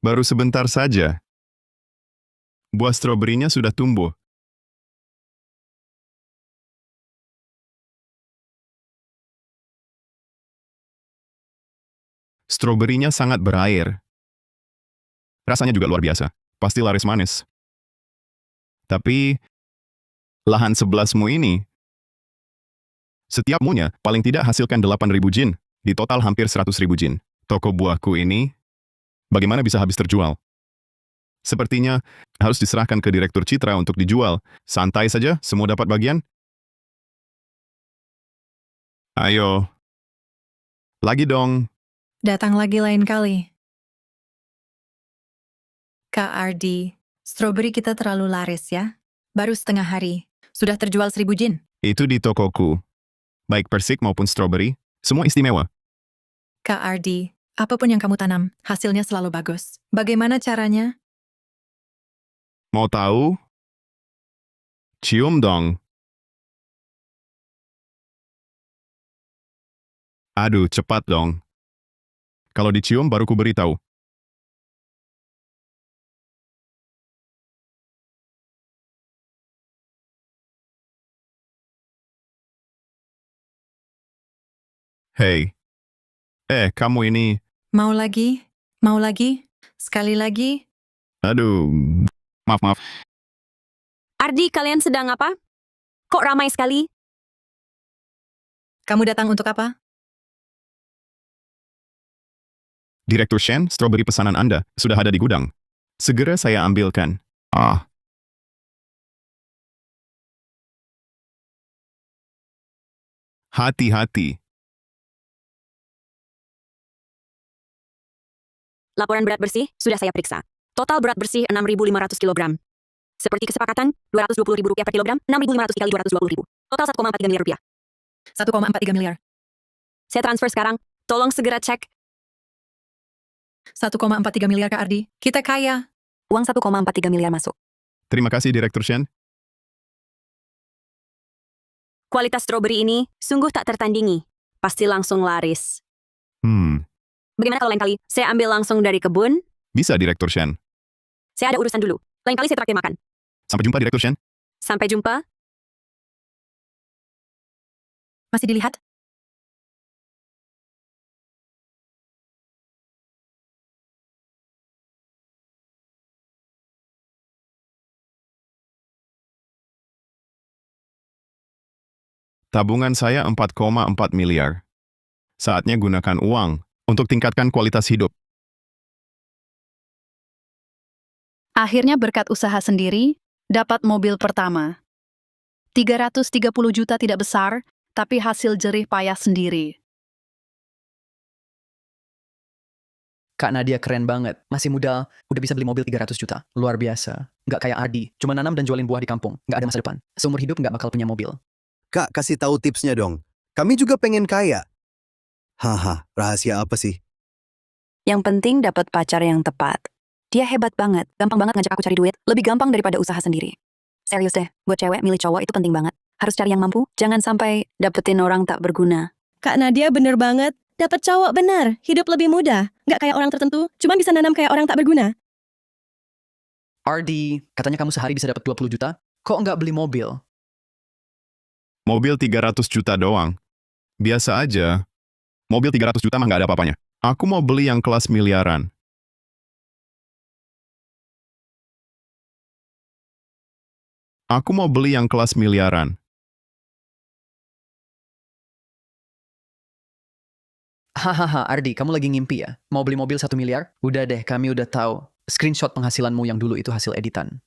Baru sebentar saja. Buah stroberinya sudah tumbuh. Stroberinya sangat berair. Rasanya juga luar biasa. Pasti laris manis. Tapi, lahan 11mu ini, setiap munya paling tidak hasilkan 8.000 jin. Di total hampir 100.000 jin. Toko buahku ini, bagaimana bisa habis terjual? Sepertinya harus diserahkan ke Direktur Citra untuk dijual. Santai saja, semua dapat bagian. Ayo. Lagi dong. Datang lagi lain kali. Kak Ardi, stroberi kita terlalu laris ya. Baru setengah hari, sudah terjual 1.000 jin. Itu di tokoku. Baik persik maupun stroberi, semua istimewa. Kak Ardi, apapun yang kamu tanam, hasilnya selalu bagus. Bagaimana caranya? Mau tahu? Cium dong. Aduh, cepat dong. Kalau dicium baru ku beritahu. Hei. Kamu ini... Mau lagi? Mau lagi? Sekali lagi? Aduh. Maaf. Ardi, kalian sedang apa? Kok ramai sekali? Kamu datang untuk apa? Direktur Shen, stroberi pesanan Anda sudah ada di gudang. Segera saya ambilkan. Hati-hati. Laporan berat bersih sudah saya periksa. Total berat bersih 6.500 kg. Seperti kesepakatan, Rp220.000 per kilogram, 6.500 dikali 220.000. Total 1,43 miliar rupiah. 1,43 miliar. Saya transfer sekarang. Tolong segera cek. 1,43 miliar Kak Ardi. Kita kaya. Uang 1,43 miliar masuk. Terima kasih, Direktur Shen. Kualitas stroberi ini sungguh tak tertandingi. Pasti langsung laris. Bagaimana kalau lain kali saya ambil langsung dari kebun? Bisa, Direktur Shen. Saya ada urusan dulu. Lain kali saya traktir makan. Sampai jumpa, Direktur Shen. Sampai jumpa. Masih dilihat? Tabungan saya 4,4 miliar. Saatnya gunakan uang untuk tingkatkan kualitas hidup. Akhirnya berkat usaha sendiri, dapat mobil pertama. 330 juta tidak besar, tapi hasil jerih payah sendiri. Kak Nadia keren banget. Masih muda, udah bisa beli mobil 300 juta. Luar biasa. Nggak kayak Ardi, cuma nanam dan jualin buah di kampung. Nggak ada masa depan. Seumur hidup nggak bakal punya mobil. Kak, kasih tahu tipsnya dong. Kami juga pengen kaya. Haha, rahasia apa sih? Yang penting dapat pacar yang tepat. Dia hebat banget, gampang banget ngajak aku cari duit, lebih gampang daripada usaha sendiri. Serius deh, buat cewek milih cowok itu penting banget. Harus cari yang mampu, jangan sampai dapetin orang tak berguna. Kak Nadia bener banget, dapat cowok benar, hidup lebih mudah. Nggak kayak orang tertentu, cuma bisa nanam kayak orang tak berguna. Ardi, katanya kamu sehari bisa dapat 20 juta, kok nggak beli mobil? Mobil 300 juta doang. Biasa aja. Mobil 300 juta mah nggak ada apa-apanya. Aku mau beli yang kelas miliaran. Aku mau beli yang kelas miliaran. Hahaha, Ardi, kamu lagi ngimpi ya? Mau beli mobil 1 miliar? Udah deh, kami udah tahu. Screenshot penghasilanmu yang dulu itu hasil editan.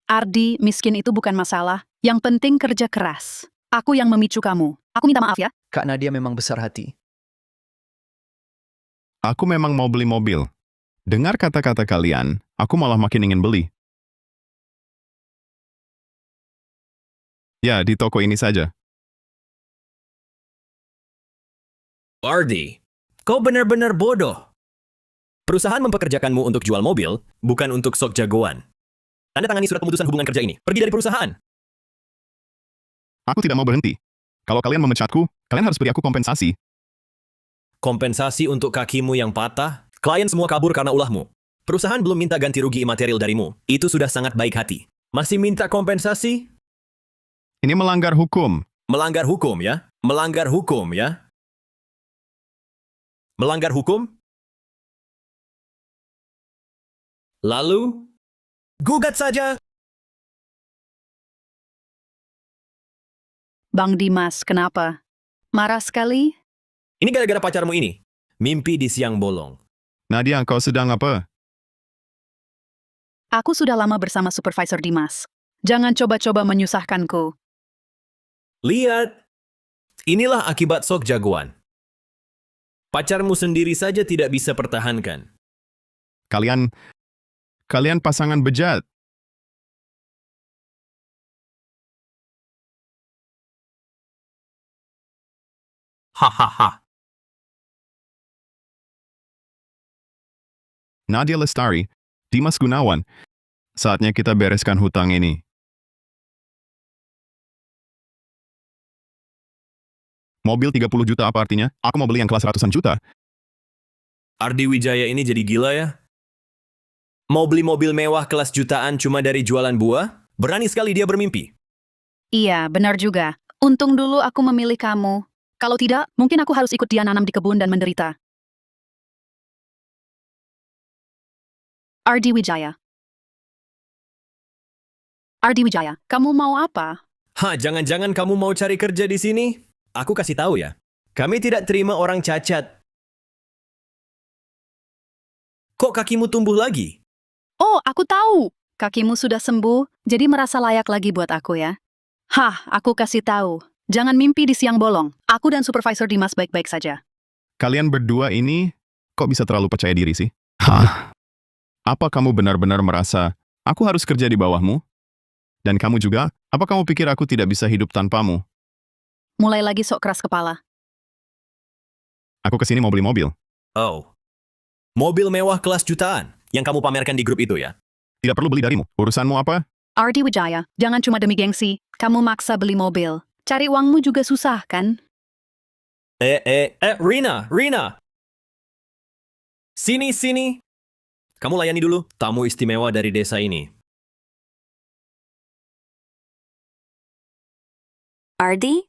Ardi, miskin itu bukan masalah. Yang penting kerja keras. Aku yang memicu kamu. Aku minta maaf ya. Kak Nadia memang besar hati. Aku memang mau beli mobil. Dengar kata-kata kalian, aku malah makin ingin beli. Ya, di toko ini saja. Ardi, kau benar-benar bodoh. Perusahaan mempekerjakanmu untuk jual mobil, bukan untuk sok jagoan. Tanda tangani surat pemutusan hubungan kerja ini. Pergi dari perusahaan. Aku tidak mau berhenti. Kalau kalian memecatku, kalian harus beri aku kompensasi. Kompensasi untuk kakimu yang patah? Klien semua kabur karena ulahmu. Perusahaan belum minta ganti rugi imaterial darimu. Itu sudah sangat baik hati. Masih minta kompensasi? Ini melanggar hukum. Melanggar hukum ya? Melanggar hukum ya? Melanggar hukum? Lalu, gugat saja. Bang Dimas, kenapa? Marah sekali? Ini gara-gara pacarmu ini. Mimpi di siang bolong. Nadia, kau sedang apa? Aku sudah lama bersama Supervisor Dimas. Jangan coba-coba menyusahkanku. Lihat, inilah akibat sok jagoan. Pacarmu sendiri saja tidak bisa pertahankan. Kalian pasangan bejat. Hahaha. Nadia Lestari, Dimas Gunawan. Saatnya kita bereskan hutang ini. Mobil 30 juta apa artinya? Aku mau beli yang kelas ratusan juta. Ardi Wijaya ini jadi gila ya? Mau beli mobil mewah kelas jutaan cuma dari jualan buah? Berani sekali dia bermimpi. Iya, benar juga. Untung dulu aku memilih kamu. Kalau tidak, mungkin aku harus ikut dia nanam di kebun dan menderita. Ardi Wijaya. Ardi Wijaya, kamu mau apa? Hah, jangan-jangan kamu mau cari kerja di sini? Aku kasih tahu ya. Kami tidak terima orang cacat. Kok kakimu tumbuh lagi? Oh, aku tahu. Kakimu sudah sembuh, jadi merasa layak lagi buat aku ya. Hah, aku kasih tahu. Jangan mimpi di siang bolong. Aku dan Supervisor Dimas baik-baik saja. Kalian berdua ini kok bisa terlalu percaya diri sih? Hah? Apa kamu benar-benar merasa aku harus kerja di bawahmu? Dan kamu juga, apa kamu pikir aku tidak bisa hidup tanpamu? Mulai lagi sok keras kepala. Aku kesini mau beli mobil. Oh. Mobil mewah kelas jutaan yang kamu pamerkan di grup itu ya? Tidak perlu beli darimu. Urusanmu apa? Ardi Wijaya, jangan cuma demi gengsi. Kamu maksa beli mobil. Cari uangmu juga susah, kan? Rina! Sini. Kamu layani dulu tamu istimewa dari desa ini. Ardi?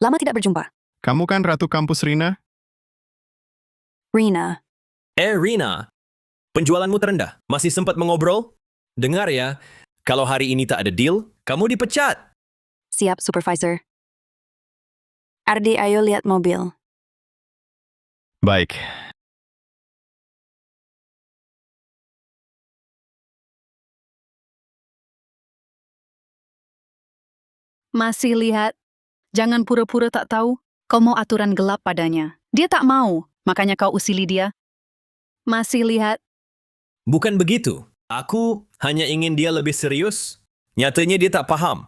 Lama tidak berjumpa. Kamu kan ratu kampus Rina? Rina. Rina, penjualanmu terendah. Masih sempat mengobrol? Dengar ya, kalau hari ini tak ada deal, kamu dipecat. Siap, Supervisor. Ardi, ayo lihat mobil. Baik. Masih lihat? Jangan pura-pura tak tahu. Kau mau aturan gelap padanya. Dia tak mau, makanya kau usili dia. Masih lihat? Bukan begitu. Aku hanya ingin dia lebih serius. Nyatanya dia tak paham.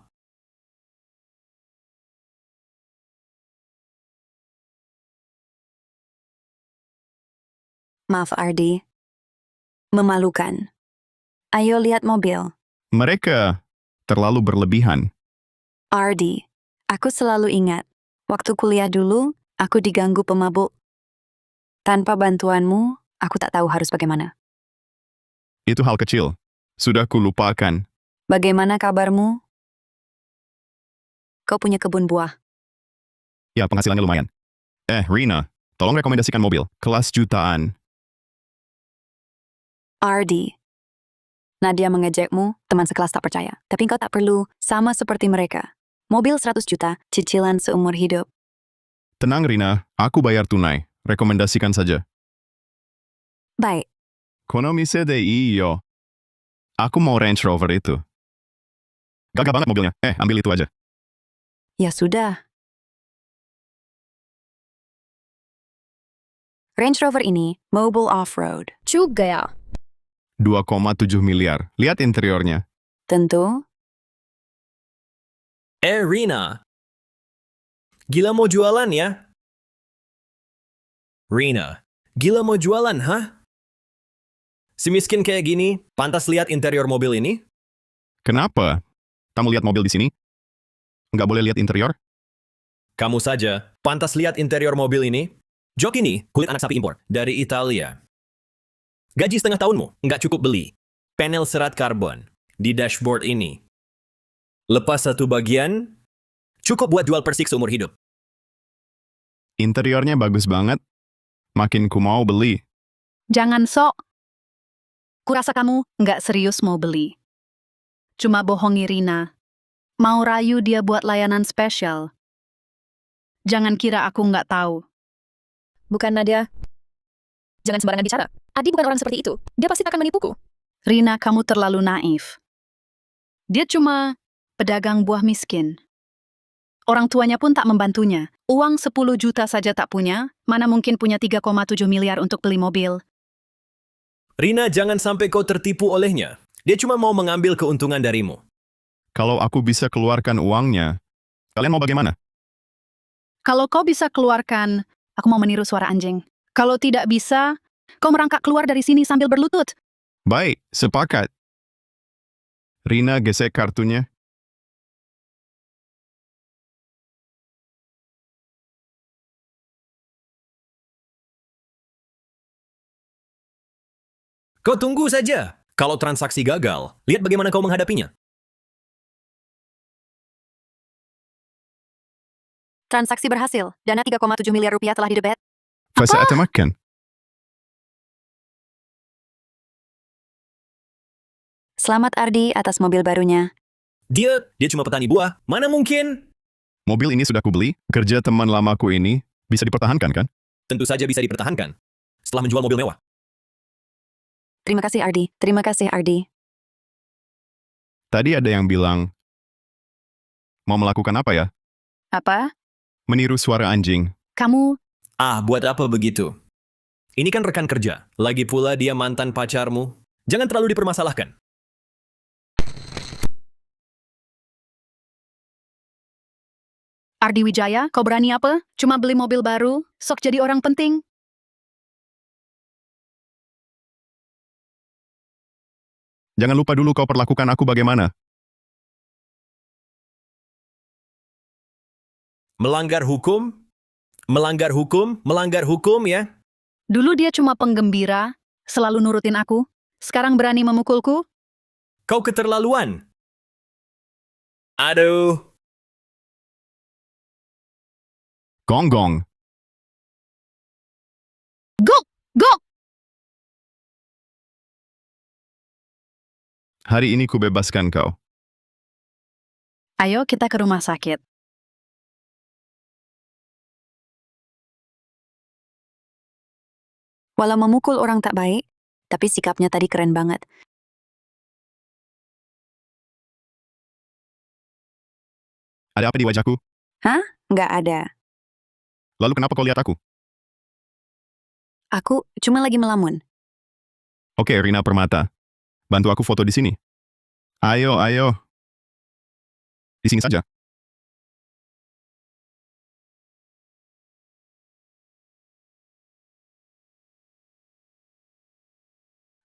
Maaf, Ardi. Memalukan. Ayo lihat mobil. Mereka terlalu berlebihan. Ardi, aku selalu ingat. Waktu kuliah dulu, aku diganggu pemabuk. Tanpa bantuanmu, aku tak tahu harus bagaimana. Itu hal kecil. Sudah kulupakan. Bagaimana kabarmu? Kau punya kebun buah. Ya, penghasilannya lumayan. Rina, tolong rekomendasikan mobil. Kelas jutaan. Ardi. Nadia mengejekmu, teman sekelas tak percaya. Tapi kau tak perlu, sama seperti mereka. Mobil 100 juta, cicilan seumur hidup. Tenang Rina, aku bayar tunai. Rekomendasikan saja. Baik. Kono mise de iyo. Aku mau Range Rover itu. Gagah banget mobilnya. Ambil itu aja. Ya sudah. Range Rover ini, mobile off-road. Juga ya. 2,7 miliar. Lihat interiornya. Tentu. Rina. Gila mau jualan ya? Rina, gila mau jualan, hah? Si miskin kayak gini, pantas lihat interior mobil ini? Kenapa? Kamu lihat mobil di sini? Nggak boleh lihat interior? Kamu saja, pantas lihat interior mobil ini? Jok ini, kulit anak sapi impor, dari Italia. Gaji setengah tahunmu, nggak cukup beli. Panel serat karbon, di dashboard ini. Lepas satu bagian, cukup buat jual Persik seumur hidup. Interiornya bagus banget. Makin ku mau beli. Jangan sok. Kurasa kamu nggak serius mau beli. Cuma bohongi Rina. Mau rayu dia buat layanan spesial. Jangan kira aku nggak tahu. Bukan Nadia. Jangan sembarangan bicara. Adi bukan orang seperti itu. Dia pasti akan menipuku. Rina, kamu terlalu naif. Dia cuma pedagang buah miskin. Orang tuanya pun tak membantunya. Uang 10 juta saja tak punya, mana mungkin punya 3,7 miliar untuk beli mobil. Rina, jangan sampai kau tertipu olehnya. Dia cuma mau mengambil keuntungan darimu. Kalau aku bisa keluarkan uangnya, kalian mau bagaimana? Kalau kau bisa keluarkan, aku mau meniru suara anjing. Kalau tidak bisa, kau merangkak keluar dari sini sambil berlutut. Baik, sepakat. Rina gesek kartunya. Kau tunggu saja. Kalau transaksi gagal, lihat bagaimana kau menghadapinya. Transaksi berhasil. Dana 3,7 miliar rupiah telah didebet. فسأتمكن. Selamat Ardi atas mobil barunya. Dia cuma petani buah. Mana mungkin? Mobil ini sudah kubeli, kerja teman lamaku ini bisa dipertahankan kan? Tentu saja bisa dipertahankan. Setelah menjual mobil mewah. Terima kasih Ardi. Terima kasih Ardi. Tadi ada yang bilang, mau melakukan apa ya? Apa? Meniru suara anjing. Kamu Buat apa begitu? Ini kan rekan kerja. Lagi pula dia mantan pacarmu. Jangan terlalu dipermasalahkan. Ardi Wijaya, kau berani apa? Cuma beli mobil baru, sok jadi orang penting. Jangan lupa dulu kau perlakukan aku bagaimana. Melanggar hukum? Melanggar hukum? Melanggar hukum ya? Dulu dia cuma penggembira, selalu nurutin aku. Sekarang berani memukulku? Kau keterlaluan. Aduh. Gonggong. Go! Go! Hari ini kubebaskan kau. Ayo kita ke rumah sakit. Walau memukul orang tak baik, tapi sikapnya tadi keren banget. Ada apa di wajahku? Hah? Nggak ada. Lalu kenapa kau lihat aku? Aku cuma lagi melamun. Oke, Rina Permata. Bantu aku foto di sini. Ayo, ayo. Di sini saja.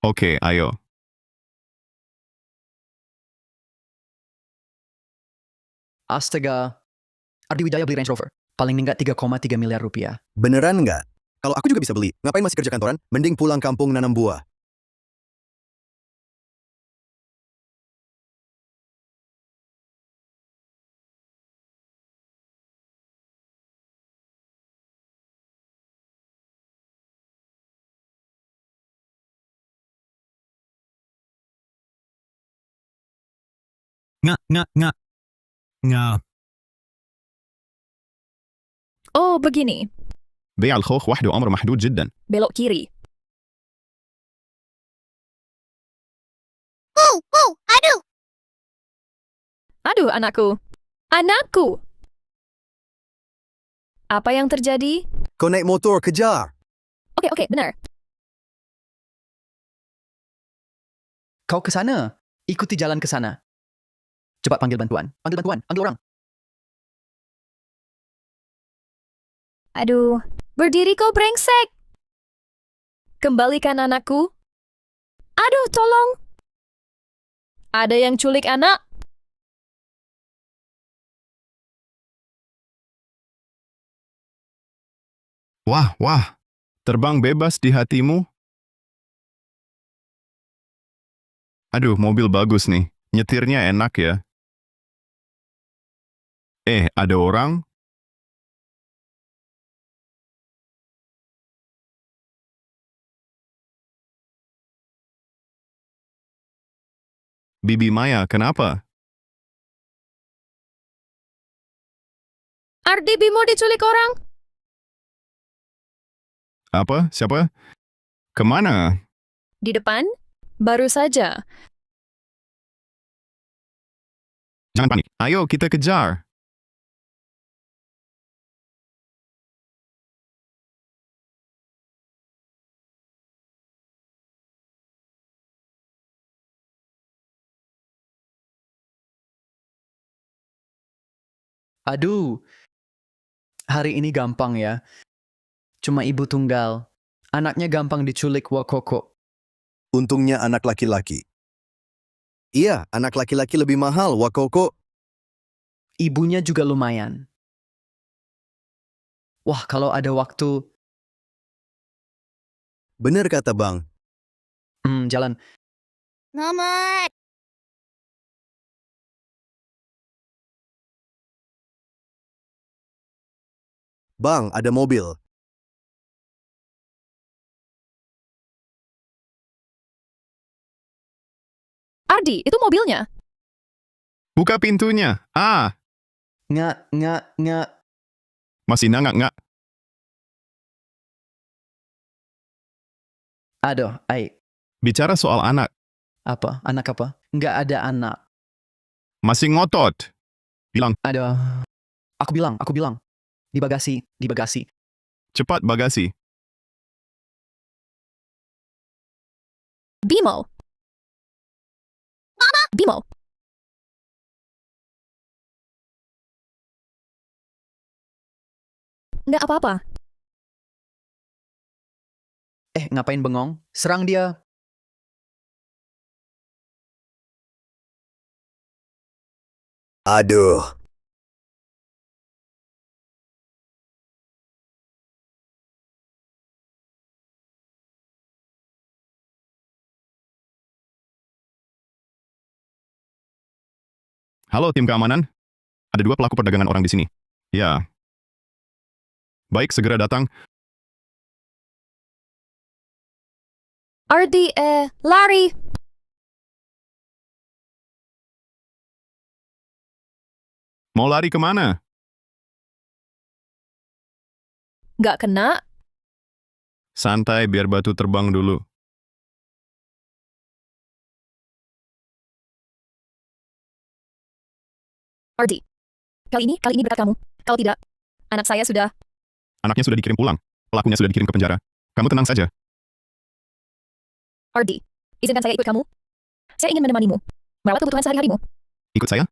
Oke, ayo. Astaga. Ardi Wijaya beli Range Rover. Paling enggak 3,3 miliar rupiah. Beneran nggak? Kalau aku juga bisa beli, ngapain masih kerja kantoran? Mending pulang kampung nanam buah. Nga. Oh, begini. بيع الخوخ وحده أمر محدود جدا. Belok kiri. Aduh! Aduh, anakku. Anakku! Apa yang terjadi? Kau naik motor, kejar. Oke, benar. Kau ke sana. Ikuti jalan ke sana. Cepat panggil bantuan. Panggil bantuan. Panggil orang. Aduh, berdiri kau brengsek. Kembalikan anakku. Aduh, tolong. Ada yang culik anak? Wah. Terbang bebas di hatimu? Aduh, mobil bagus nih. Nyetirnya enak ya. Ada orang? Bibi Maya, kenapa? Ardi Bimo diculik orang? Apa? Siapa? Kemana? Di depan? Baru saja. Jangan panik. Ayo, kita kejar. Aduh. Hari ini gampang ya. Cuma ibu tunggal. Anaknya gampang diculik Wakoko. Untungnya anak laki-laki. Iya, anak laki-laki lebih mahal, Wakoko. Ibunya juga lumayan. Wah, kalau ada waktu. Bener kata Bang. Jalan. Nomor. Bang, ada mobil. Ardi, itu mobilnya. Buka pintunya. Ah, Nggak. masih nggak. Aduh, Bicara soal anak, apa? Anak apa? Nggak ada anak. masih ngotot. Bilang, Aduh. Aku bilang. Di bagasi. cepat bagasi. Bimo. Bimo. Nggak apa-apa. Ngapain bengong? Serang dia. Aduh. Halo tim keamanan. Ada 2 pelaku perdagangan orang di sini. Ya. Baik, segera datang. Ardi, lari. Mau lari kemana? Nggak kena. Santai biar batu terbang dulu. Ardi. Kali ini berkat kamu. Kalau tidak, anak saya sudah... Anaknya sudah dikirim pulang. Pelakunya sudah dikirim ke penjara. Kamu tenang saja. Ardi, izinkan saya ikut kamu. Saya ingin menemanimu. Merawat kebutuhan sehari-harimu. Ikut saya?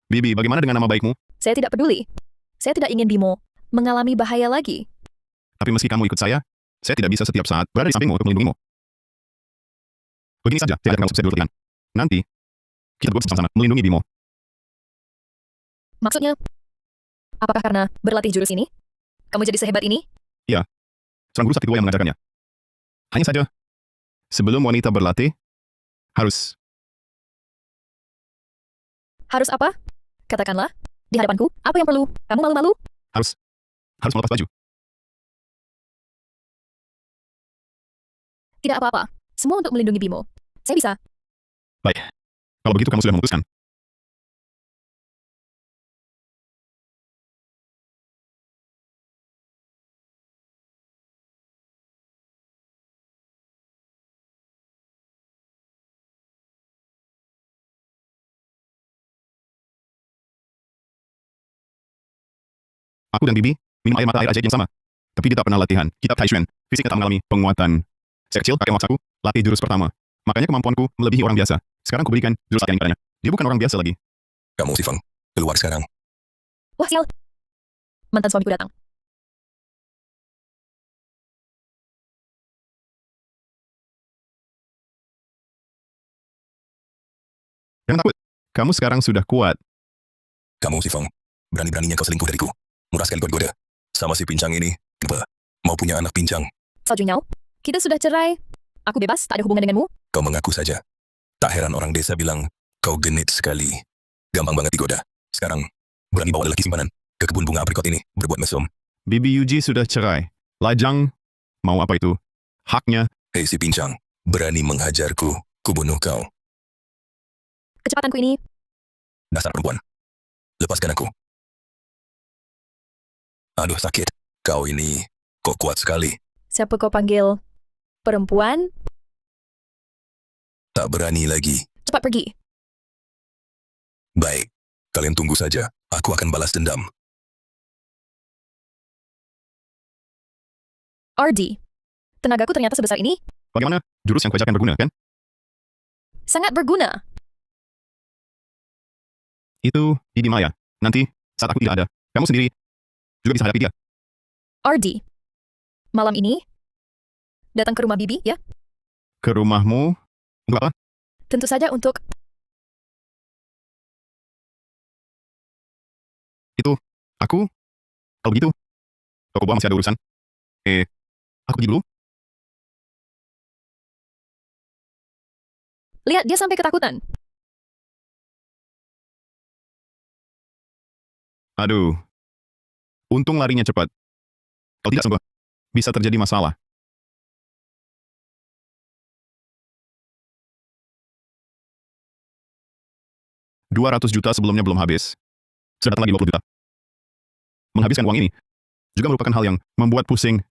Bibi, bagaimana dengan nama baikmu? Saya tidak peduli. Saya tidak ingin Bimo mengalami bahaya lagi. Tapi meski kamu ikut saya tidak bisa setiap saat berada di sampingmu untuk melindungimu. Begini saja, saya akan kamu sukses dulu latihan. Nanti, kita berdua bersama-sama melindungi Bimo. Maksudnya, apakah karena berlatih jurus ini, kamu jadi sehebat ini? Iya, seorang guru sakti tua yang mengajarkannya. Hanya saja, sebelum wanita berlatih, harus apa? Katakanlah, di hadapanku, apa yang perlu? Kamu malu-malu? harus melepas baju. Tidak apa-apa. Semua untuk melindungi Bimo. Saya bisa. Baik, kalau begitu kamu sudah memutuskan. Aku dan Bibi minum air mata air ajaib yang sama. Tapi dia tak pernah latihan kitab Taishuan. Fisiknya tak mengalami penguatan. Saya kecil, kakek memaksaku latih jurus pertama. Makanya kemampuanku melebihi orang biasa. Sekarang kuberikan jurus latihan padanya. Dia bukan orang biasa lagi. Kamu, Sifang, keluar sekarang. Wah, sial. Mantan suamiku datang. Jangan takut. Kamu sekarang sudah kuat. Kamu, Sifang, berani-beraninya kau selingkuh dariku. Murah sekali kau digoda. Sama si pincang ini, tiba. Mau punya anak pincang. Salju Nyao, kita sudah cerai. Aku bebas, tak ada hubungan denganmu. Kau mengaku saja. Tak heran orang desa bilang, kau genit sekali. Gampang banget digoda. Sekarang, berani bawa lelaki simpanan ke kebun bunga aprikot ini, berbuat mesum. Bibi Yuji sudah cerai. Lajang, mau apa itu? Haknya. Hei si pincang, berani menghajarku, kubunuh kau. Kecepatanku ini. Dasar perempuan. Lepaskan aku. Aduh sakit. Kau ini, kok kuat sekali. Siapa kau panggil? Perempuan? Tak berani lagi. Cepat pergi. Baik, kalian tunggu saja. Aku akan balas dendam. Ardi, tenagaku ternyata sebesar ini. Bagaimana? Jurus yang kuajarkan berguna, kan? Sangat berguna. Itu Bibi Maya. Nanti, saat aku tidak ada, kamu sendiri juga bisa hadapi dia. Ardi, malam ini datang ke rumah Bibi, ya? Ke rumahmu? Untuk apa? Tentu saja untuk... Itu, aku? Kalau begitu, toko buah masih ada urusan. Aku pergi dulu. Lihat, dia sampai ketakutan. Aduh. Untung larinya cepat. Kalau tidak sungguh, bisa terjadi masalah. $200 juta sebelumnya belum habis. Sudah datang lagi 20 juta. Menghabiskan uang ini juga merupakan hal yang membuat pusing.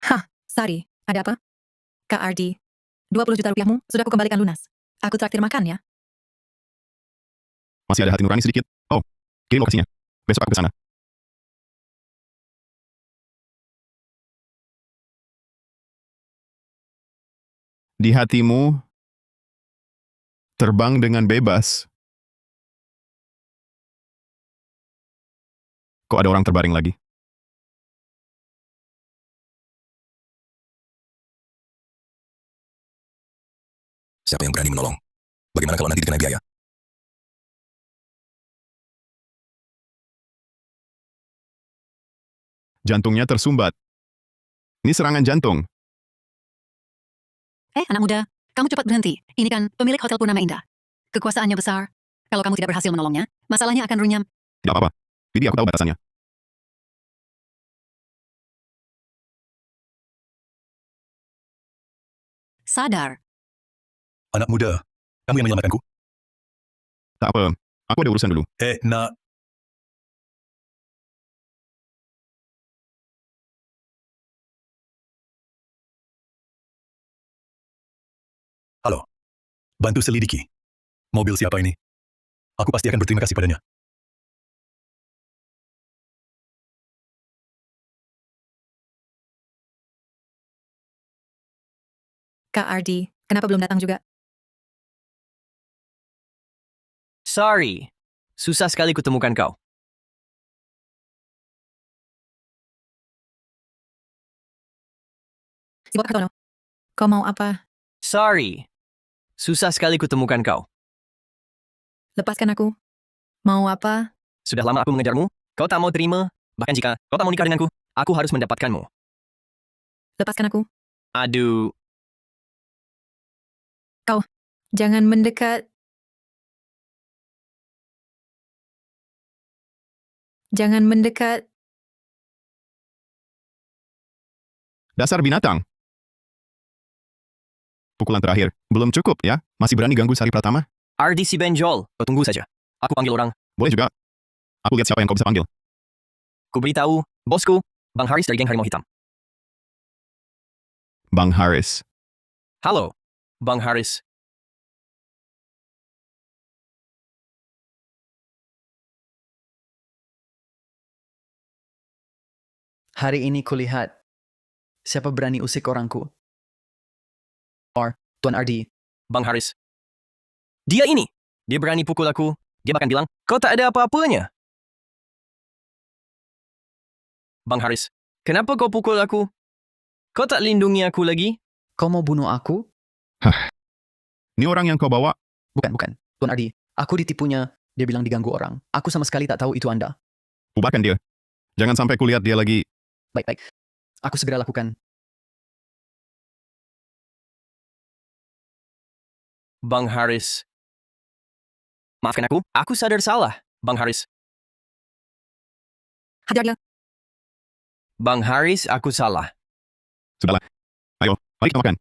Hah, Sari, ada apa? Kak Ardi, 20 juta rupiahmu sudah aku kembalikan lunas. Aku traktir makan ya. Masih ada hati nurani sedikit. Oh, kirim lokasinya. Besok aku ke sana. Di hatimu, terbang dengan bebas. Kok ada orang terbaring lagi? Siapa yang berani menolong? Bagaimana kalau nanti dikenai biaya? Jantungnya tersumbat. Ini serangan jantung. Anak muda, kamu cepat berhenti. Ini kan pemilik Hotel Purnama Indah. Kekuasaannya besar. Kalau kamu tidak berhasil menolongnya, masalahnya akan runyam. Tidak apa-apa. Jadi aku tahu batasannya. Sadar. Anak muda, kamu yang menyelamatkanku? Tak apa. Aku ada urusan dulu. Nak. Halo. Bantu selidiki. Mobil siapa ini? Aku pasti akan berterima kasih padanya. Kak Ardi, kenapa belum datang juga? Sorry. Susah sekali kutemukan kau. Si Botak Hartono, kau mau apa? Sorry. Susah sekali kutemukan kau. Lepaskan aku. Mau apa? Sudah lama aku mengejarmu. Kau tak mau terima. Bahkan jika kau tak mau nikah denganku, aku harus mendapatkanmu. Lepaskan aku. Aduh. Kau, jangan mendekat. Jangan mendekat. Dasar binatang. Pukulan terakhir. Belum cukup ya? Masih berani ganggu Sari Pratama? Ardi si Benjol. Kau tunggu saja. Aku panggil orang. Boleh juga. Aku lihat siapa yang kau bisa panggil. Ku beritahu, bosku, Bang Haris dari geng Harimau Hitam. Bang Haris. Halo, Bang Haris. Hari ini kulihat siapa berani usik orangku. Tuan Ardi. Bang Haris. Dia ini. Dia berani pukul aku. Dia bahkan bilang, kau tak ada apa-apanya. Bang Haris, kenapa kau pukul aku? Kau tak lindungi aku lagi? Kau mau bunuh aku? Hah. Ini orang yang kau bawa? Bukan. Tuan Ardi, aku ditipunya. Dia bilang diganggu orang. Aku sama sekali tak tahu itu Anda. Bubarkan dia. Jangan sampai kulihat dia lagi. Baik. Aku segera lakukan. Bang Haris. Maafkan aku. Aku sadar salah, Bang Haris. Hajar dia. Bang Haris, aku salah. Sudahlah. Ayo, mari kita makan.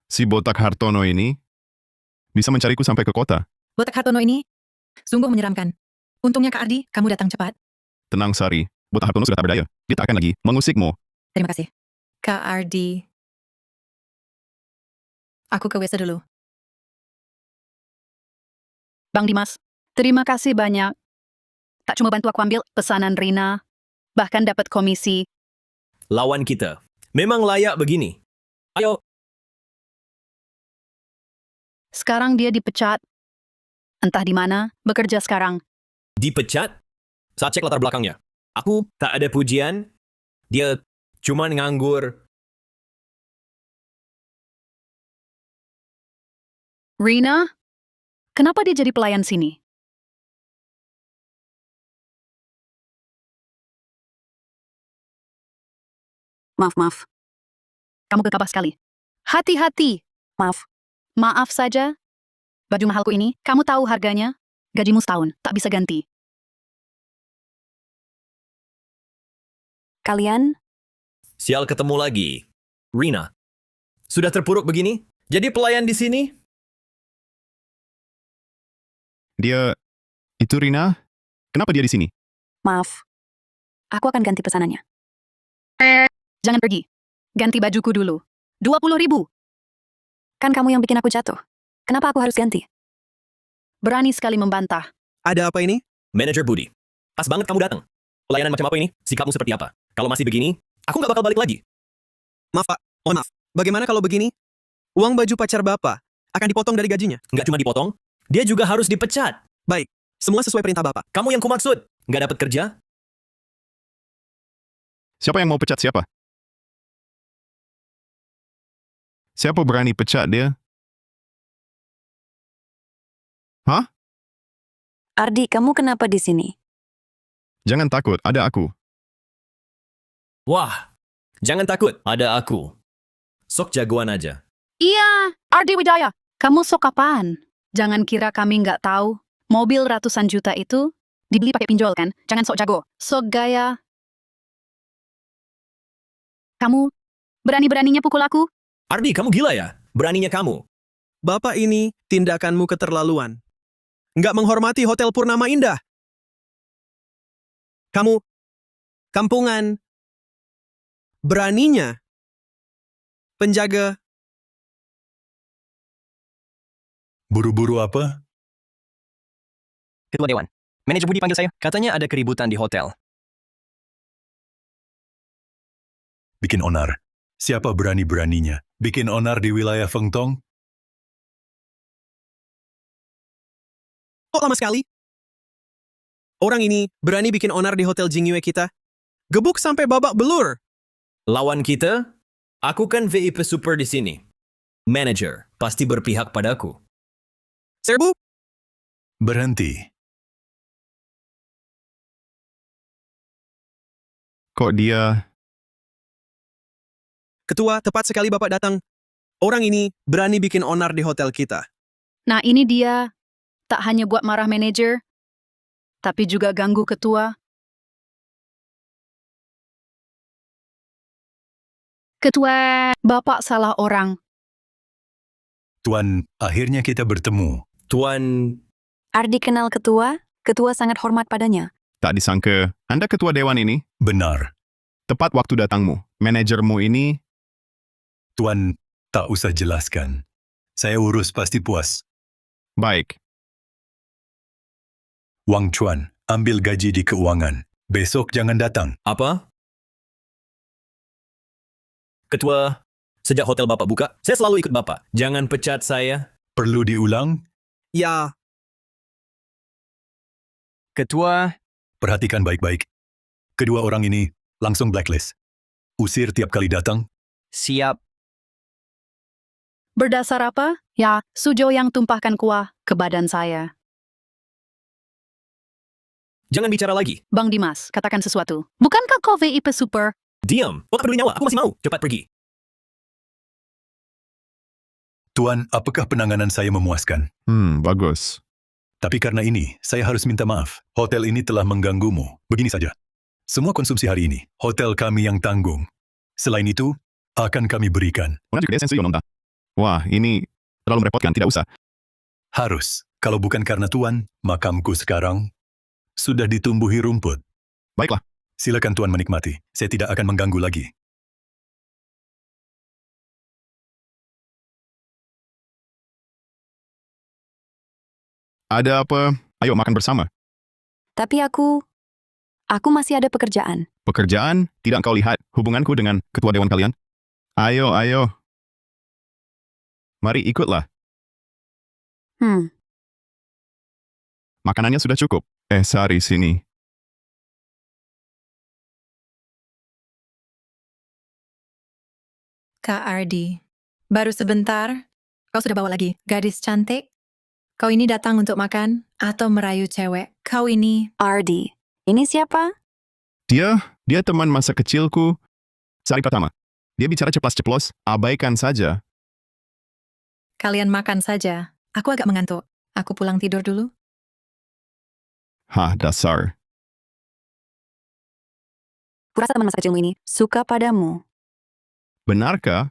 Si Botak Hartono ini bisa mencariku sampai ke kota. Botak Hartono ini sungguh menyeramkan. Untungnya Kak Ardi, kamu datang cepat. Tenang Sari, Botak Hartono sudah tak berdaya. Dia tak akan lagi mengusikmu. Terima kasih. Kak Ardi. Aku ke WC dulu. Bang Dimas, terima kasih banyak. Tak cuma bantu aku ambil pesanan Rina, bahkan dapat komisi. Lawan kita. Memang layak begini. Ayo. Sekarang dia dipecat. Entah di mana, bekerja sekarang. Dipecat? Saat cek latar belakangnya. Aku tak ada pujian. Dia cuma nganggur. Rina, kenapa dia jadi pelayan sini? Maaf. Kamu gegabah sekali. Hati-hati. Maaf saja. Baju mahalku ini, kamu tahu harganya? Gajimu setahun, tak bisa ganti. Kalian? Sial ketemu lagi. Rina. Sudah terpuruk begini? Jadi pelayan di sini? Dia... Itu Rina? Kenapa dia di sini? Maaf. Aku akan ganti pesanannya. Jangan pergi. Ganti bajuku dulu. 20.000. Kan kamu yang bikin aku jatuh. Kenapa aku harus ganti? Berani sekali membantah. Ada apa ini? Manager Budi. Pas banget kamu datang. Pelayanan macam apa ini? Sikapmu seperti apa? Kalau masih begini, aku nggak bakal balik lagi. Maaf, Pak. Oh, maaf. Bagaimana kalau begini? Uang baju pacar Bapak akan dipotong dari gajinya. Nggak cuma dipotong, dia juga harus dipecat. Baik. Semua sesuai perintah Bapak. Kamu yang kumaksud. Nggak dapat kerja? Siapa yang mau pecat siapa? Siapa berani pecat dia? Hah? Ardi, kamu kenapa di sini? Jangan takut, ada aku. Wah, jangan takut, ada aku. Sok jagoan aja. Iya, Ardi Wijaya. Kamu sok apaan? Jangan kira kami nggak tahu. Mobil ratusan juta itu dibeli pakai pinjol kan? Jangan sok jago. Sok gaya. Kamu berani-beraninya pukul aku? Ardi, kamu gila ya? Beraninya kamu. Bapak ini tindakanmu keterlaluan. Nggak menghormati Hotel Purnama Indah. Kamu kampungan. Beraninya penjaga. Buru-buru apa? Ketua Dewan. Manajer Budi panggil saya. Katanya ada keributan di hotel. Bikin onar. Siapa berani-beraninya bikin onar di wilayah Feng Tong? Kok lama sekali? Orang ini berani bikin onar di Hotel Jingyue kita. Gebuk sampai babak belur. Lawan kita? Aku kan VIP super di sini. Manager pasti berpihak padaku. Serbu? Berhenti. Kok dia... Ketua, tepat sekali Bapak datang. Orang ini berani bikin onar di hotel kita. Nah ini dia. Tak hanya buat marah manajer, tapi juga ganggu ketua. Ketua, Bapak salah orang. Tuan, akhirnya kita bertemu. Tuan... Ardi kenal ketua, ketua sangat hormat padanya. Tak disangka, Anda ketua dewan ini? Benar. Tepat waktu datangmu. Manajermu ini... Tuan, tak usah jelaskan. Saya urus pasti puas. Baik. Wang Chuan, ambil gaji di keuangan. Besok jangan datang. Apa? Ketua, sejak hotel Bapak buka, saya selalu ikut Bapak. Jangan pecat saya. Perlu diulang? Ya. Ketua... Perhatikan baik-baik. Kedua orang ini langsung blacklist. Usir tiap kali datang. Siap. Berdasar apa? Ya, Sujo yang tumpahkan kuah ke badan saya. Jangan bicara lagi. Bang Dimas, katakan sesuatu. Bukankah kau VIP super? Diam. Kau tak peduli nyawa. Aku masih mau. Cepat pergi. Tuan, apakah penanganan saya memuaskan? Bagus. Tapi karena ini, saya harus minta maaf. Hotel ini telah mengganggumu. Begini saja. Semua konsumsi hari ini, hotel kami yang tanggung. Selain itu, akan kami berikan. Wah, ini terlalu merepotkan. Tidak usah. Harus. Kalau bukan karena Tuan, makamku sekarang sudah ditumbuhi rumput. Baiklah. Silakan Tuan menikmati. Saya tidak akan mengganggu lagi. Ada apa? Ayo makan bersama. Tapi aku masih ada pekerjaan. Pekerjaan? Tidak kau lihat hubunganku dengan ketua dewan kalian? Ayo, ayo. Mari ikutlah. Makanannya sudah cukup. Sari sini. Kak Ardi, baru sebentar, kau sudah bawa lagi gadis cantik? Kau ini datang untuk makan atau merayu cewek? Kau ini... Ardi, ini siapa? Dia teman masa kecilku. Sari Pratama. Dia bicara ceplas-ceplos, abaikan saja. Kalian makan saja. Aku agak mengantuk. Aku pulang tidur dulu. Hah, dasar. Kurasa teman masa kecilmu ini suka padamu. Benarkah?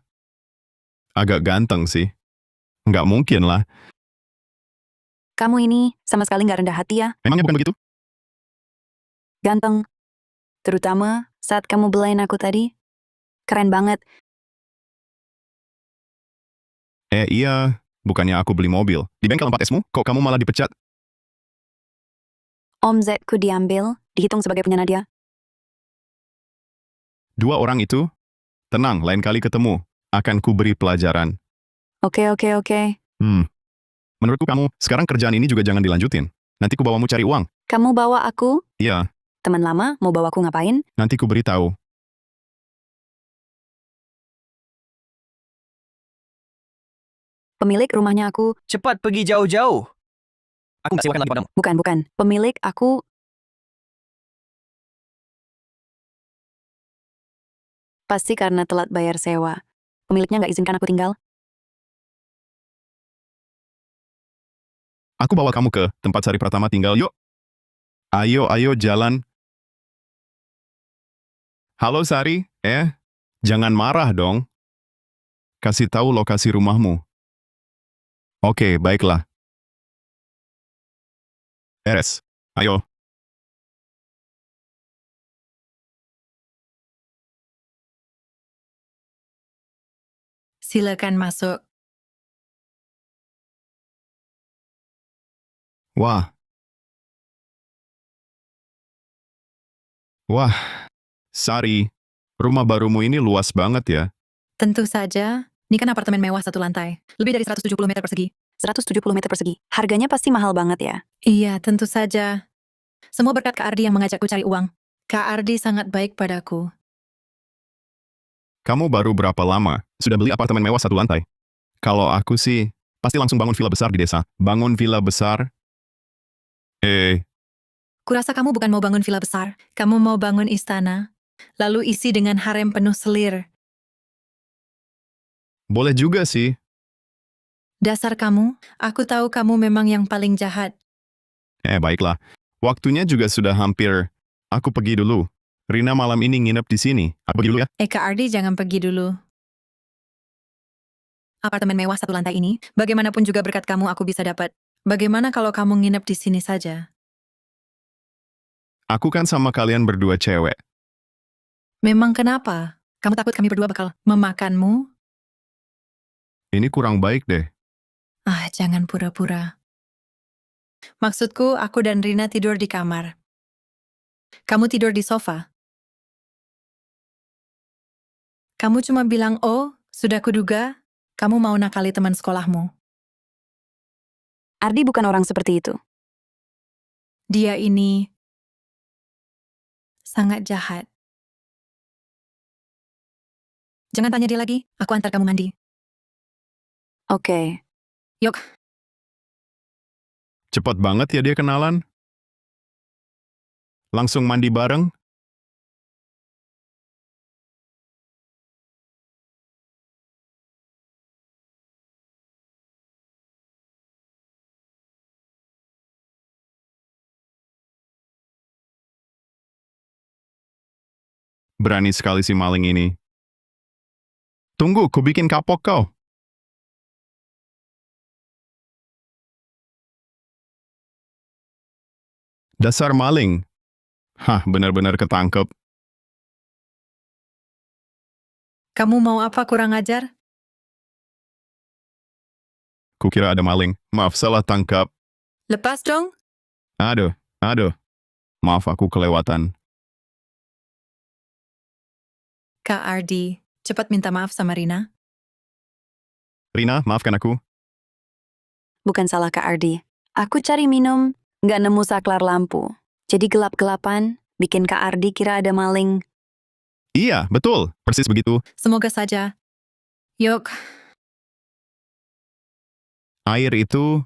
Agak ganteng sih. Nggak mungkin lah. Kamu ini sama sekali nggak rendah hati ya. Emangnya bukan begitu? Ganteng. Terutama saat kamu belain aku tadi. Keren banget. Iya. Bukannya aku beli mobil. Di bengkel 4S-mu, kok kamu malah dipecat? Omzetku diambil, dihitung sebagai punya Nadia. 2 orang itu? Tenang, lain kali ketemu. Akan kuberi pelajaran. Oke. Menurutku kamu, sekarang kerjaan ini juga jangan dilanjutin. Nanti ku bawamu cari uang. Kamu bawa aku? Iya, Teman lama, mau bawa aku ngapain? nanti ku beritahu. Pemilik rumahnya aku. Cepat pergi jauh-jauh. Aku nggak sewakan lagi padamu. Bukan. Pemilik aku. Pasti karena telat bayar sewa. Pemiliknya nggak izinkan aku tinggal. Aku bawa kamu ke tempat Sari Pratama tinggal, yuk. Ayo jalan. Halo Sari, jangan marah dong. Kasih tahu lokasi rumahmu. Oke, baiklah. Beres. Ayo. Silakan masuk. Wah, Sari, rumah barumu ini luas banget ya. Tentu saja, ini kan apartemen mewah 1 lantai. Lebih dari 170 meter persegi. 170 meter persegi. Harganya pasti mahal banget ya. Iya, tentu saja. Semua berkat Kak Ardi yang mengajakku cari uang. Kak Ardi sangat baik padaku. Kamu baru berapa lama sudah beli apartemen mewah 1 lantai? Kalau aku sih, pasti langsung bangun villa besar di desa. Bangun villa besar? Kurasa kamu bukan mau bangun villa besar. Kamu mau bangun istana, lalu isi dengan harem penuh selir. Boleh juga sih. Dasar kamu, aku tahu kamu memang yang paling jahat. Baiklah. Waktunya juga sudah hampir. Aku pergi dulu. Rina malam ini nginep di sini. Aku pergi dulu ya. Kak Ardi jangan pergi dulu. Apartemen mewah 1 lantai ini, bagaimanapun juga berkat kamu aku bisa dapat. Bagaimana kalau kamu nginep di sini saja? Aku kan sama kalian berdua cewek. Memang kenapa? Kamu takut kami berdua bakal memakanmu? Ini kurang baik deh. Jangan pura-pura. Maksudku, aku dan Rina tidur di kamar. Kamu tidur di sofa. Kamu cuma bilang, oh, sudah kuduga, kamu mau nakali teman sekolahmu. Ardi bukan orang seperti itu. Dia ini sangat jahat. Jangan tanya dia lagi, aku antar kamu mandi. Oke. Yuk. Cepat banget ya dia kenalan. Langsung mandi bareng. Berani sekali si maling ini. Tunggu, ku bikin kapok kau. Dasar maling. Benar-benar ketangkep. Kamu mau apa kurang ajar? Kukira ada maling. Maaf, salah tangkap. Lepas dong. Aduh. Maaf, aku kelewatan. Kak Ardi, cepat minta maaf sama Rina. Rina, maafkan aku. Bukan salah Kak Ardi. Aku cari minum, nggak nemu saklar lampu. Jadi gelap-gelapan, bikin Kak Ardi kira ada maling. Iya, betul. Persis begitu. Semoga saja. Yuk. Air itu...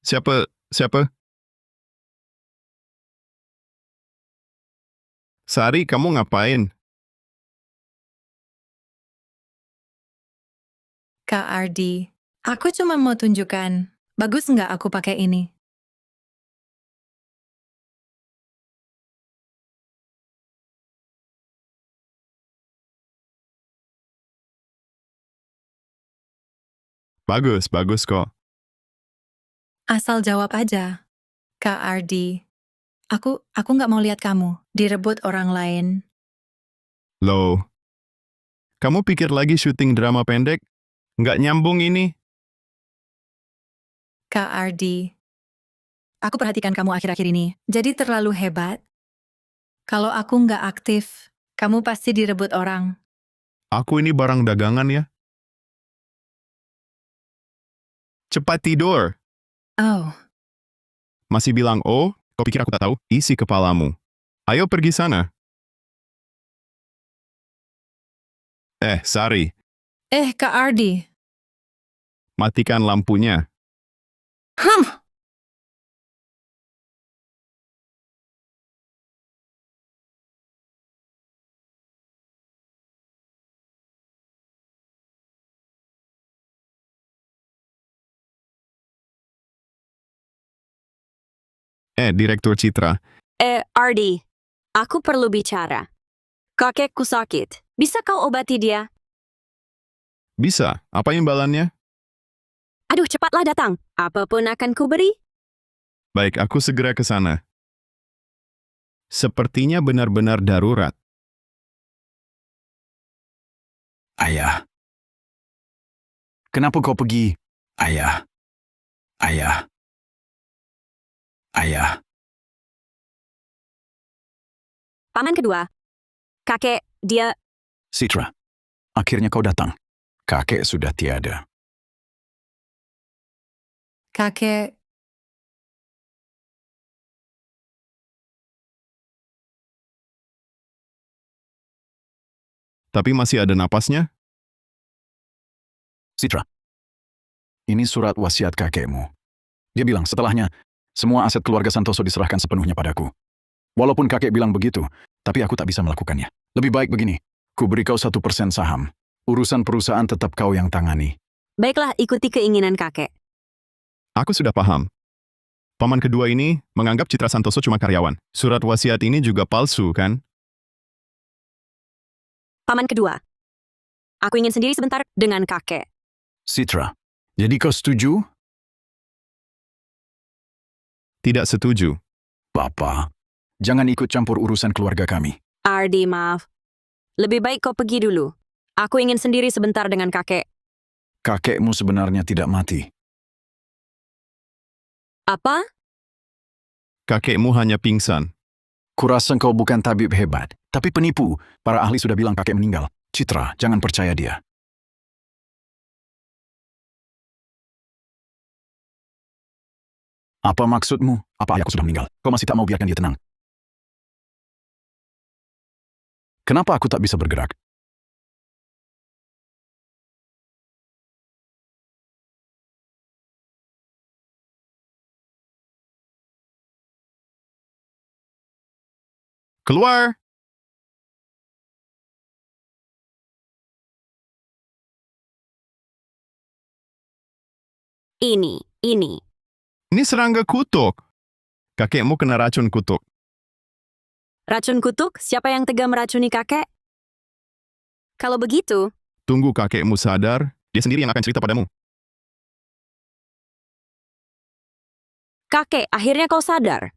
Siapa? Sari, kamu ngapain? Kak Ardi, aku cuma mau tunjukkan. Bagus nggak aku pakai ini? Bagus kok. Asal jawab aja. Kak Ardi, aku nggak mau lihat kamu direbut orang lain. Loh, kamu pikir lagi syuting drama pendek? Nggak nyambung ini. Kak Ardi, aku perhatikan kamu akhir-akhir ini. Jadi terlalu hebat. Kalau aku nggak aktif, kamu pasti direbut orang. Aku ini barang dagangan ya. Cepat tidur. Oh, Masih bilang oh? Kau pikir aku tak tahu? Isi kepalamu. Ayo pergi sana. Sari, Kak Ardi. matikan lampunya. Direktur Citra. Ardi, aku perlu bicara. Kakekku sakit. Bisa kau obati dia? Bisa. Apa imbalannya? Aduh, cepatlah datang. Apapun akan kuberi. Baik, aku segera ke sana. Sepertinya benar-benar darurat. Ayah. Kenapa kau pergi? Ayah. Paman kedua. Kakek, dia... Citra, akhirnya kau datang. Kakek sudah tiada. Kakek, Tapi masih ada napasnya? Citra, ini surat wasiat kakekmu. Dia bilang setelahnya, semua aset keluarga Santoso diserahkan sepenuhnya padaku. Walaupun kakek bilang begitu, tapi aku tak bisa melakukannya. Lebih baik begini, ku beri kau 1% saham. Urusan perusahaan tetap kau yang tangani. Baiklah, ikuti keinginan kakek. Aku sudah paham. Paman kedua ini menganggap Citra Santoso cuma karyawan. Surat wasiat ini juga palsu, kan? Paman kedua. Aku ingin sendiri sebentar dengan kakek. Citra, jadi kau setuju? Tidak setuju. Papa, jangan ikut campur urusan keluarga kami. Ardi, maaf. Lebih baik kau pergi dulu. Aku ingin sendiri sebentar dengan kakek. Kakekmu sebenarnya tidak mati. Apa? Kakekmu hanya pingsan. Kurasa kau bukan tabib hebat, tapi penipu. Para ahli sudah bilang kakek meninggal. Citra, jangan percaya dia. Apa maksudmu? Apa ayahku sudah meninggal? Kau masih tak mau biarkan dia tenang? Kenapa aku tak bisa bergerak? Keluar! Ini. Ini serangga kutuk. Kakekmu kena racun kutuk. Racun kutuk? Siapa yang tega meracuni kakek? Kalau begitu, Tunggu kakekmu sadar, dia sendiri yang akan cerita padamu. kakek, akhirnya kau sadar.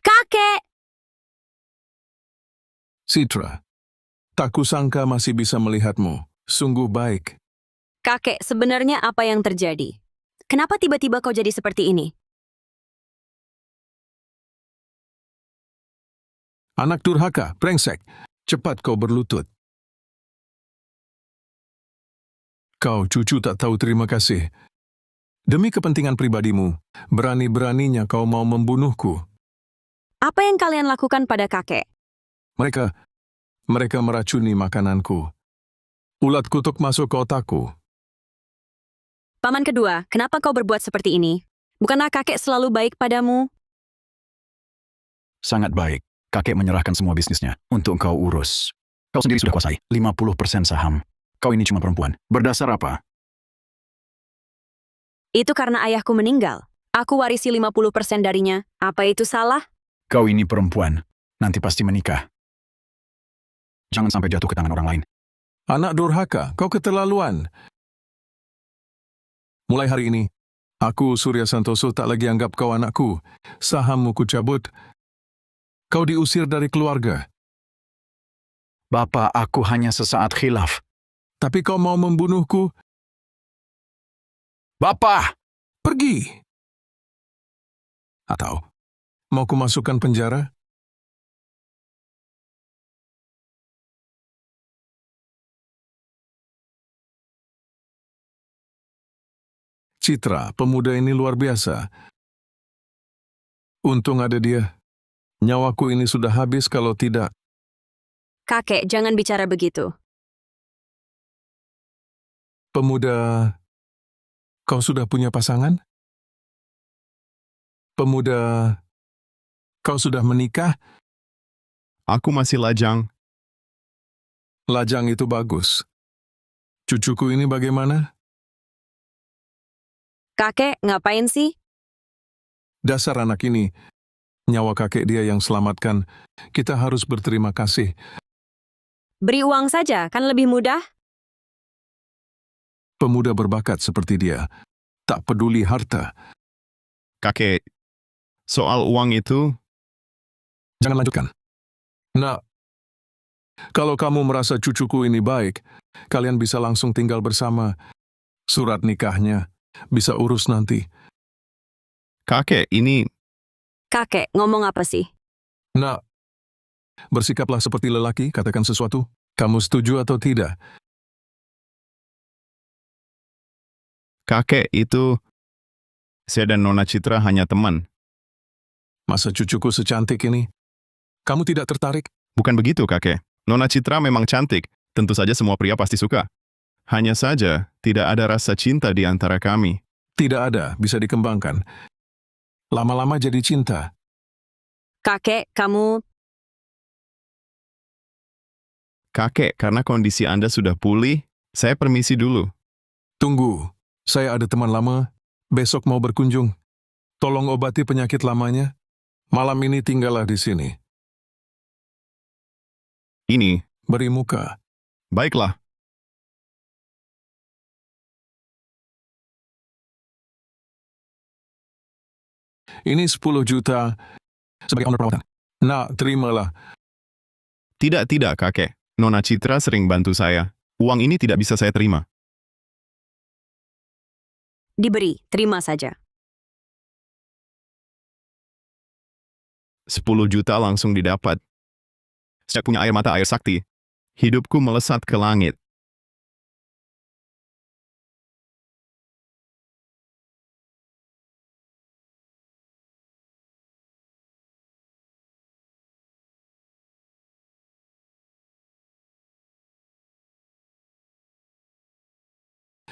Kakek! Citra, tak kusangka masih bisa melihatmu. Sungguh baik. Kakek, sebenarnya apa yang terjadi? Kenapa tiba-tiba kau jadi seperti ini? Anak durhaka, brengsek. Cepat kau berlutut. Kau cucu tak tahu terima kasih. Demi kepentingan pribadimu, berani-beraninya kau mau membunuhku. Apa yang kalian lakukan pada kakek? Mereka meracuni makananku. Ulat kutuk masuk ke otakku. Paman kedua, kenapa kau berbuat seperti ini? Bukankah kakek selalu baik padamu? Sangat baik. Kakek menyerahkan semua bisnisnya untuk kau urus. Kau sendiri sudah kuasai 50% saham. Kau ini cuma perempuan. Berdasar apa? Itu karena ayahku meninggal. Aku warisi 50% darinya. Apa itu salah? Kau ini perempuan. Nanti pasti menikah. Jangan sampai jatuh ke tangan orang lain. Anak durhaka, kau keterlaluan. Mulai hari ini, aku, Surya Santoso, tak lagi anggap kau anakku. Sahammu ku cabut. Kau diusir dari keluarga. Bapak, aku hanya sesaat khilaf. Tapi kau mau membunuhku? Bapak! Pergi! Atau, mau ku masukkan penjara? Citra, pemuda ini luar biasa. Untung ada dia. Nyawaku ini sudah habis kalau tidak. Kakek, jangan bicara begitu. Pemuda, kau sudah punya pasangan? Pemuda, kau sudah menikah? Aku masih lajang. Lajang itu bagus. Cucuku ini bagaimana? Kakek, ngapain sih? Dasar anak ini, nyawa kakek dia yang selamatkan. Kita harus berterima kasih. Beri uang saja, kan lebih mudah? Pemuda berbakat seperti dia, tak peduli harta. Kakek, soal uang itu... Jangan lanjutkan. Nah, kalau kamu merasa cucuku ini baik, kalian bisa langsung tinggal bersama. Surat nikahnya bisa urus nanti. Kakek, ini... Kakek, ngomong apa sih? Nah, bersikaplah seperti lelaki, katakan sesuatu. Kamu setuju atau tidak? Kakek, itu... Saya dan Nona Citra hanya teman. Masa cucuku secantik ini? Kamu tidak tertarik? Bukan begitu, kakek. Nona Citra memang cantik. Tentu saja semua pria pasti suka. Hanya saja, tidak ada rasa cinta di antara kami. Tidak ada, bisa dikembangkan. Lama-lama jadi cinta. Kakek, kamu... Kakek, karena kondisi Anda sudah pulih, saya permisi dulu. Tunggu, saya ada teman lama. Besok mau berkunjung. Tolong obati penyakit lamanya. Malam ini tinggallah di sini. Ini... Beri muka. Baiklah. Ini 10 juta sebagai owner perawatan. Nah, terimalah. Tidak, kakek. Nona Citra sering bantu saya. Uang ini tidak bisa saya terima. Diberi, terima saja. 10 juta langsung didapat. Saya punya air mata air sakti. Hidupku melesat ke langit.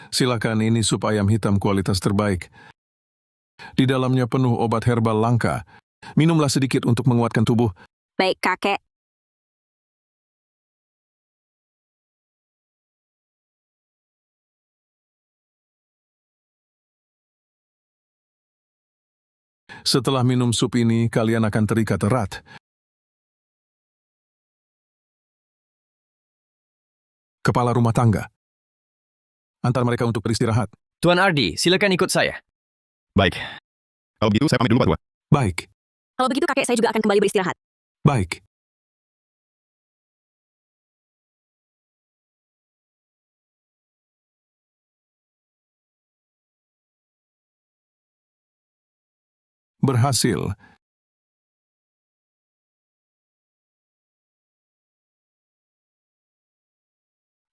Silakan, ini sup ayam hitam kualitas terbaik. Di dalamnya penuh obat herbal langka. Minumlah sedikit untuk menguatkan tubuh. Baik, kakek. Setelah minum sup ini, kalian akan terikat erat. Kepala rumah tangga. Antar mereka untuk beristirahat. Tuan Ardi, silakan ikut saya. Baik. Kalau begitu, saya pamit dulu, Pak Tua. Baik, Kalau begitu kakek, saya juga akan kembali beristirahat. baik. Berhasil.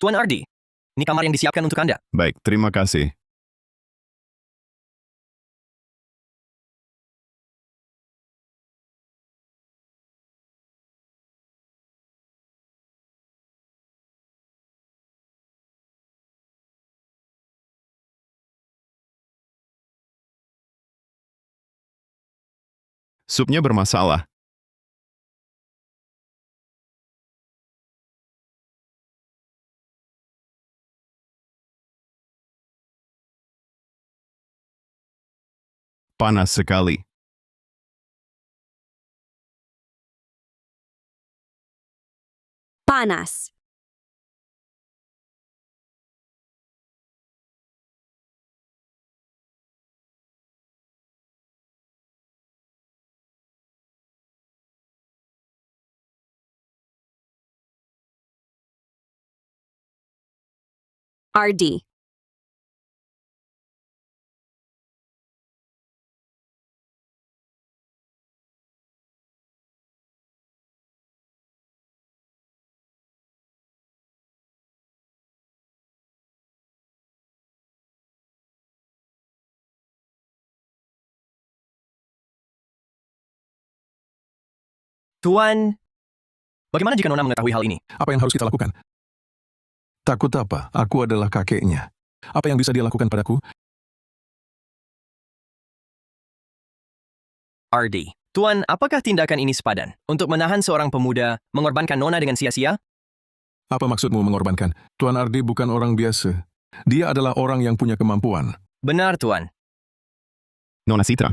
Tuan Ardi, ini kamar yang disiapkan untuk Anda. Baik, terima kasih. Supnya bermasalah. Panas sekali. Panas. RD. Tuan, bagaimana jika Nona mengetahui hal ini? Apa yang harus kita lakukan? Takut apa? Aku adalah kakeknya. Apa yang bisa dia lakukan padaku? RD. Tuan, apakah tindakan ini sepadan untuk menahan seorang pemuda mengorbankan Nona dengan sia-sia? Apa maksudmu mengorbankan? Tuan Ardi bukan orang biasa. Dia adalah orang yang punya kemampuan. Benar, Tuan. Nona Citra.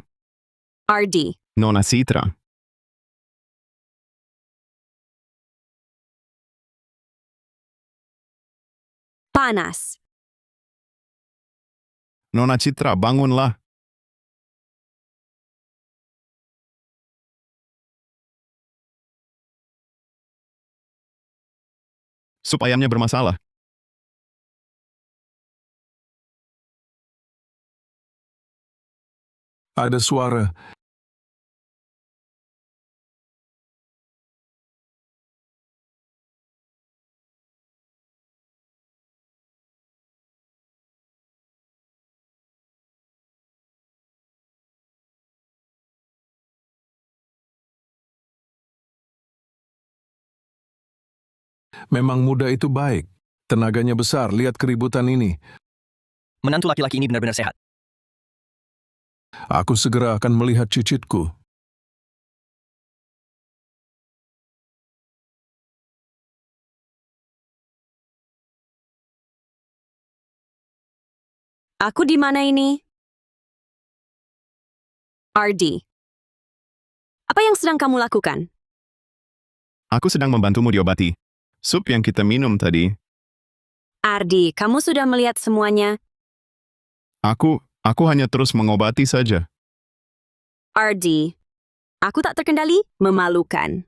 RD. Nona Citra. Panas. Nona Citra, bangunlah. Sup ayamnya bermasalah. Ada suara. Memang muda itu baik. Tenaganya besar, lihat keributan ini. Menantu laki-laki ini benar-benar sehat. Aku segera akan melihat cicitku. Aku di mana ini? RD. Apa yang sedang kamu lakukan? Aku sedang membantumu diobati. Sup yang kita minum tadi. RD, kamu sudah melihat semuanya? Aku hanya terus mengobati saja. RD. Aku tak terkendali? Memalukan.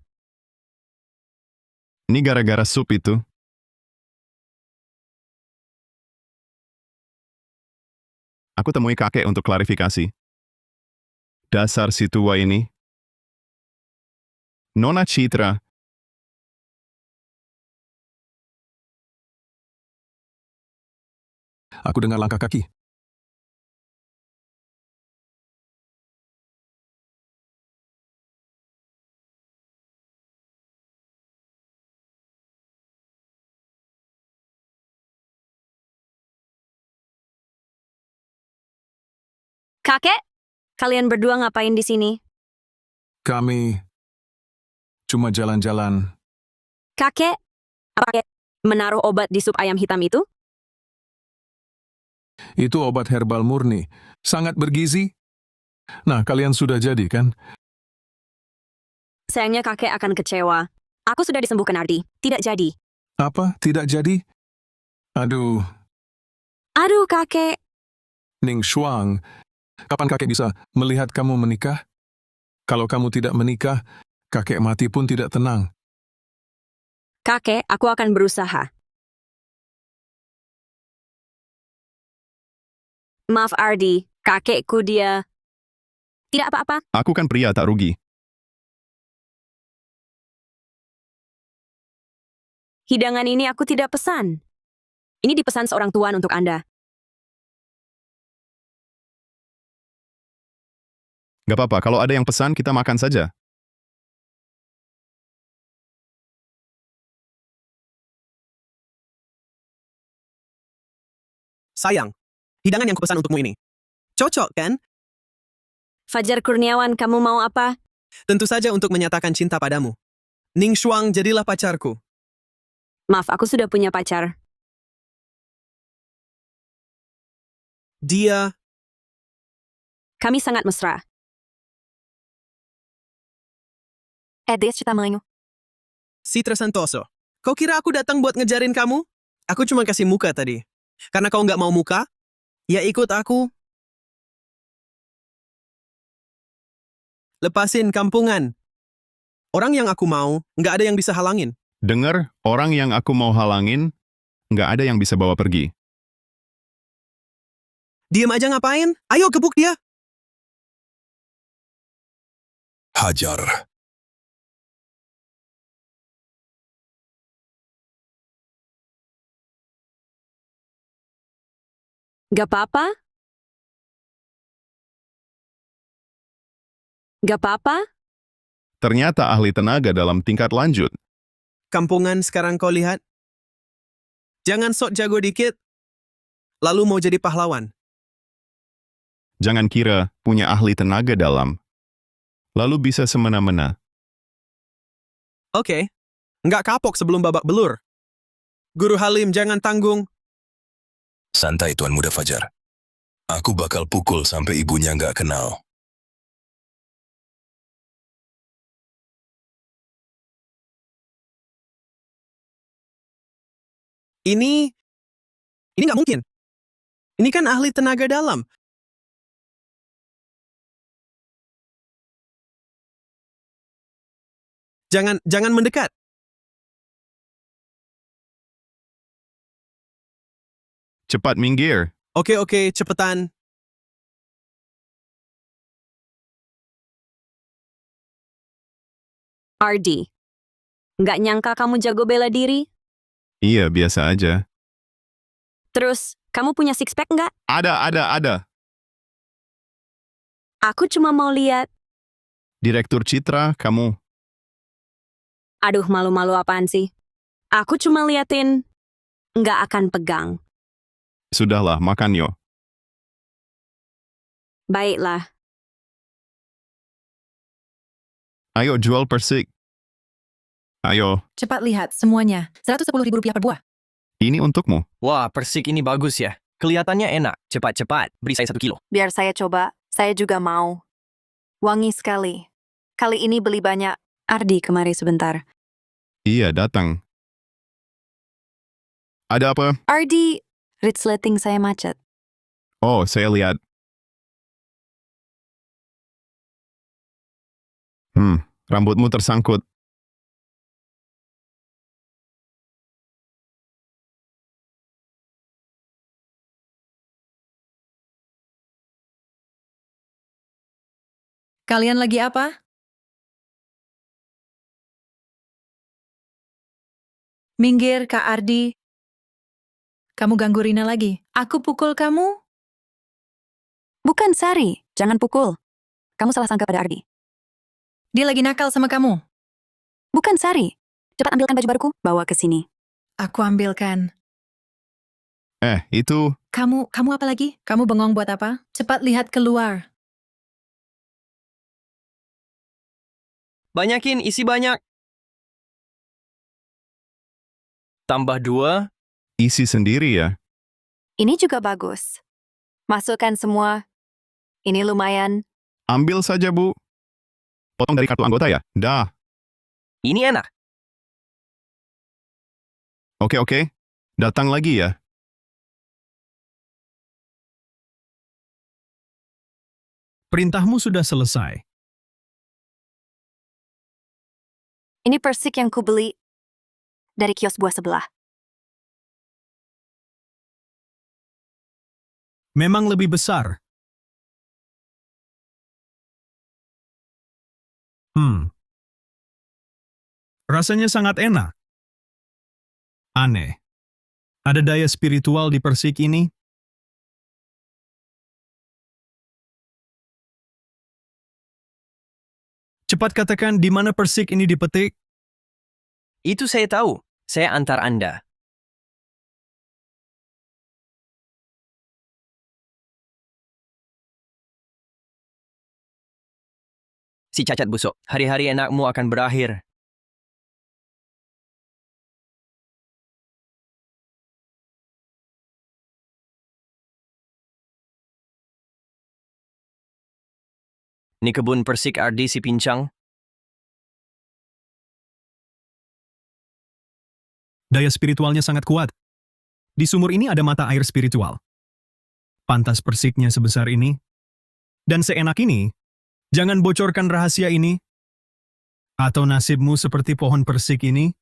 Ini gara-gara sup itu. Aku temui kakek untuk klarifikasi. Dasar si tua ini. Nona Citra. Aku dengar langkah kaki. Kakek, kalian berdua ngapain di sini? Kami cuma jalan-jalan. Kakek, apa kakek menaruh obat di sup ayam hitam itu? Itu obat herbal murni. Sangat bergizi. Nah, kalian sudah jadi, kan? Sayangnya kakek akan kecewa. Aku sudah disembuhkan Ardi. Tidak jadi. Apa? Tidak jadi? Aduh, Aduh kakek. Ning Shuang. Kapan kakek bisa melihat kamu menikah? Kalau kamu tidak menikah, kakek mati pun tidak tenang. Kakek, aku akan berusaha. Maaf Ardi, kakekku dia... Tidak apa-apa. Aku kan pria tak rugi. Hidangan ini aku tidak pesan. Ini dipesan seorang tuan untuk Anda. Gak apa-apa, kalau ada yang pesan, kita makan saja. Sayang, hidangan yang kupesan untukmu ini. Cocok, kan? Fajar Kurniawan, kamu mau apa? Tentu saja untuk menyatakan cinta padamu. Ning Shuang, jadilah pacarku. Maaf, aku sudah punya pacar. Dia... Kami sangat mesra. Des cita mengenyu. Citra Santoso. Kau kira aku datang buat ngejarin kamu? Aku cuma kasih muka tadi. Karena kau nggak mau muka, ya ikut aku. Lepasin kampungan. Orang yang aku mau, nggak ada yang bisa halangin. Dengar, orang yang aku mau halangin, nggak ada yang bisa bawa pergi. Diem aja ngapain? Ayo gebuk dia. Hajar. Gak apa-apa? Gak apa-apa? Ternyata ahli tenaga dalam tingkat lanjut. Kampungan sekarang kau lihat. Jangan sok jago dikit, lalu mau jadi pahlawan. Jangan kira punya ahli tenaga dalam, lalu bisa semena-mena. Oke, nggak kapok sebelum babak belur. Guru Halim, jangan tanggung. Santai Tuan Muda Fajar. Aku bakal pukul sampai ibunya nggak kenal. Ini nggak mungkin. Ini kan ahli tenaga dalam. Jangan mendekat. Cepat minggir. Oke, cepetan. Ardi. Nggak nyangka kamu jago bela diri? Iya, biasa aja. Terus, kamu punya six pack nggak? Ada. Aku cuma mau lihat. Direktur Citra, kamu. Aduh, malu-malu apaan sih? Aku cuma liatin. Nggak akan pegang. Sudahlah, makan yo. Baiklah. Ayo jual persik. Ayo, Cepat lihat semuanya. 110.000 rupiah per buah. ini untukmu. Wah, persik ini bagus ya. Kelihatannya enak. Cepat-cepat, beri saya 1 kilo. Biar saya coba, saya juga mau. Wangi sekali. Kali ini beli banyak. Ardi, kemari sebentar. Iya, datang. Ada apa? Ardi, resleting saya macet. Oh, saya lihat. Rambutmu tersangkut. Kalian lagi apa? Minggir, Kak Ardi. Kamu ganggu Rina lagi. Aku pukul kamu? Bukan Sari, jangan pukul. Kamu salah sangka pada Ardi. Dia lagi nakal sama kamu. Bukan Sari. Cepat ambilkan baju baruku, bawa ke sini. Aku ambilkan. Itu. Kamu apa lagi? Kamu bengong buat apa? Cepat lihat keluar. Banyakin, isi banyak. Tambah 2. Isi sendiri ya. Ini juga bagus. Masukkan semua. Ini lumayan. Ambil saja, Bu. Potong dari kartu anggota ya? Dah. Ini enak. Oke. Datang lagi ya. Perintahmu sudah selesai. Ini persik yang kubeli dari kios buah sebelah. Memang lebih besar. Rasanya sangat enak. Aneh. Ada daya spiritual di persik ini? Cepat katakan di mana persik ini dipetik? Itu saya tahu. Saya antar Anda. Si cacat busuk, hari-hari enakmu akan berakhir. Ni kebun persik Ardi si pincang. Daya spiritualnya sangat kuat. Di sumur ini ada mata air spiritual. Pantas persiknya sebesar ini. Dan seenak ini, jangan bocorkan rahasia ini. Atau nasibmu seperti pohon persik ini.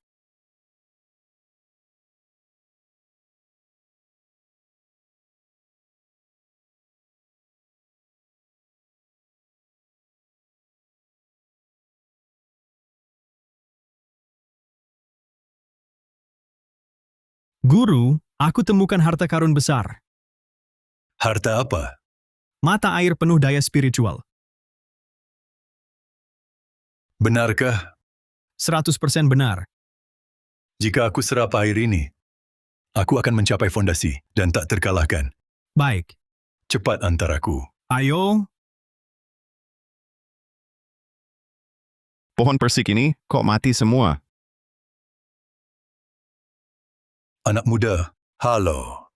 Guru, aku temukan harta karun besar. Harta apa? Mata air penuh daya spiritual. Benarkah? 100% benar. Jika aku serap air ini, aku akan mencapai fondasi dan tak terkalahkan. Baik. Cepat antar aku. Ayo. Pohon persik ini kok mati semua? Anak muda, halo.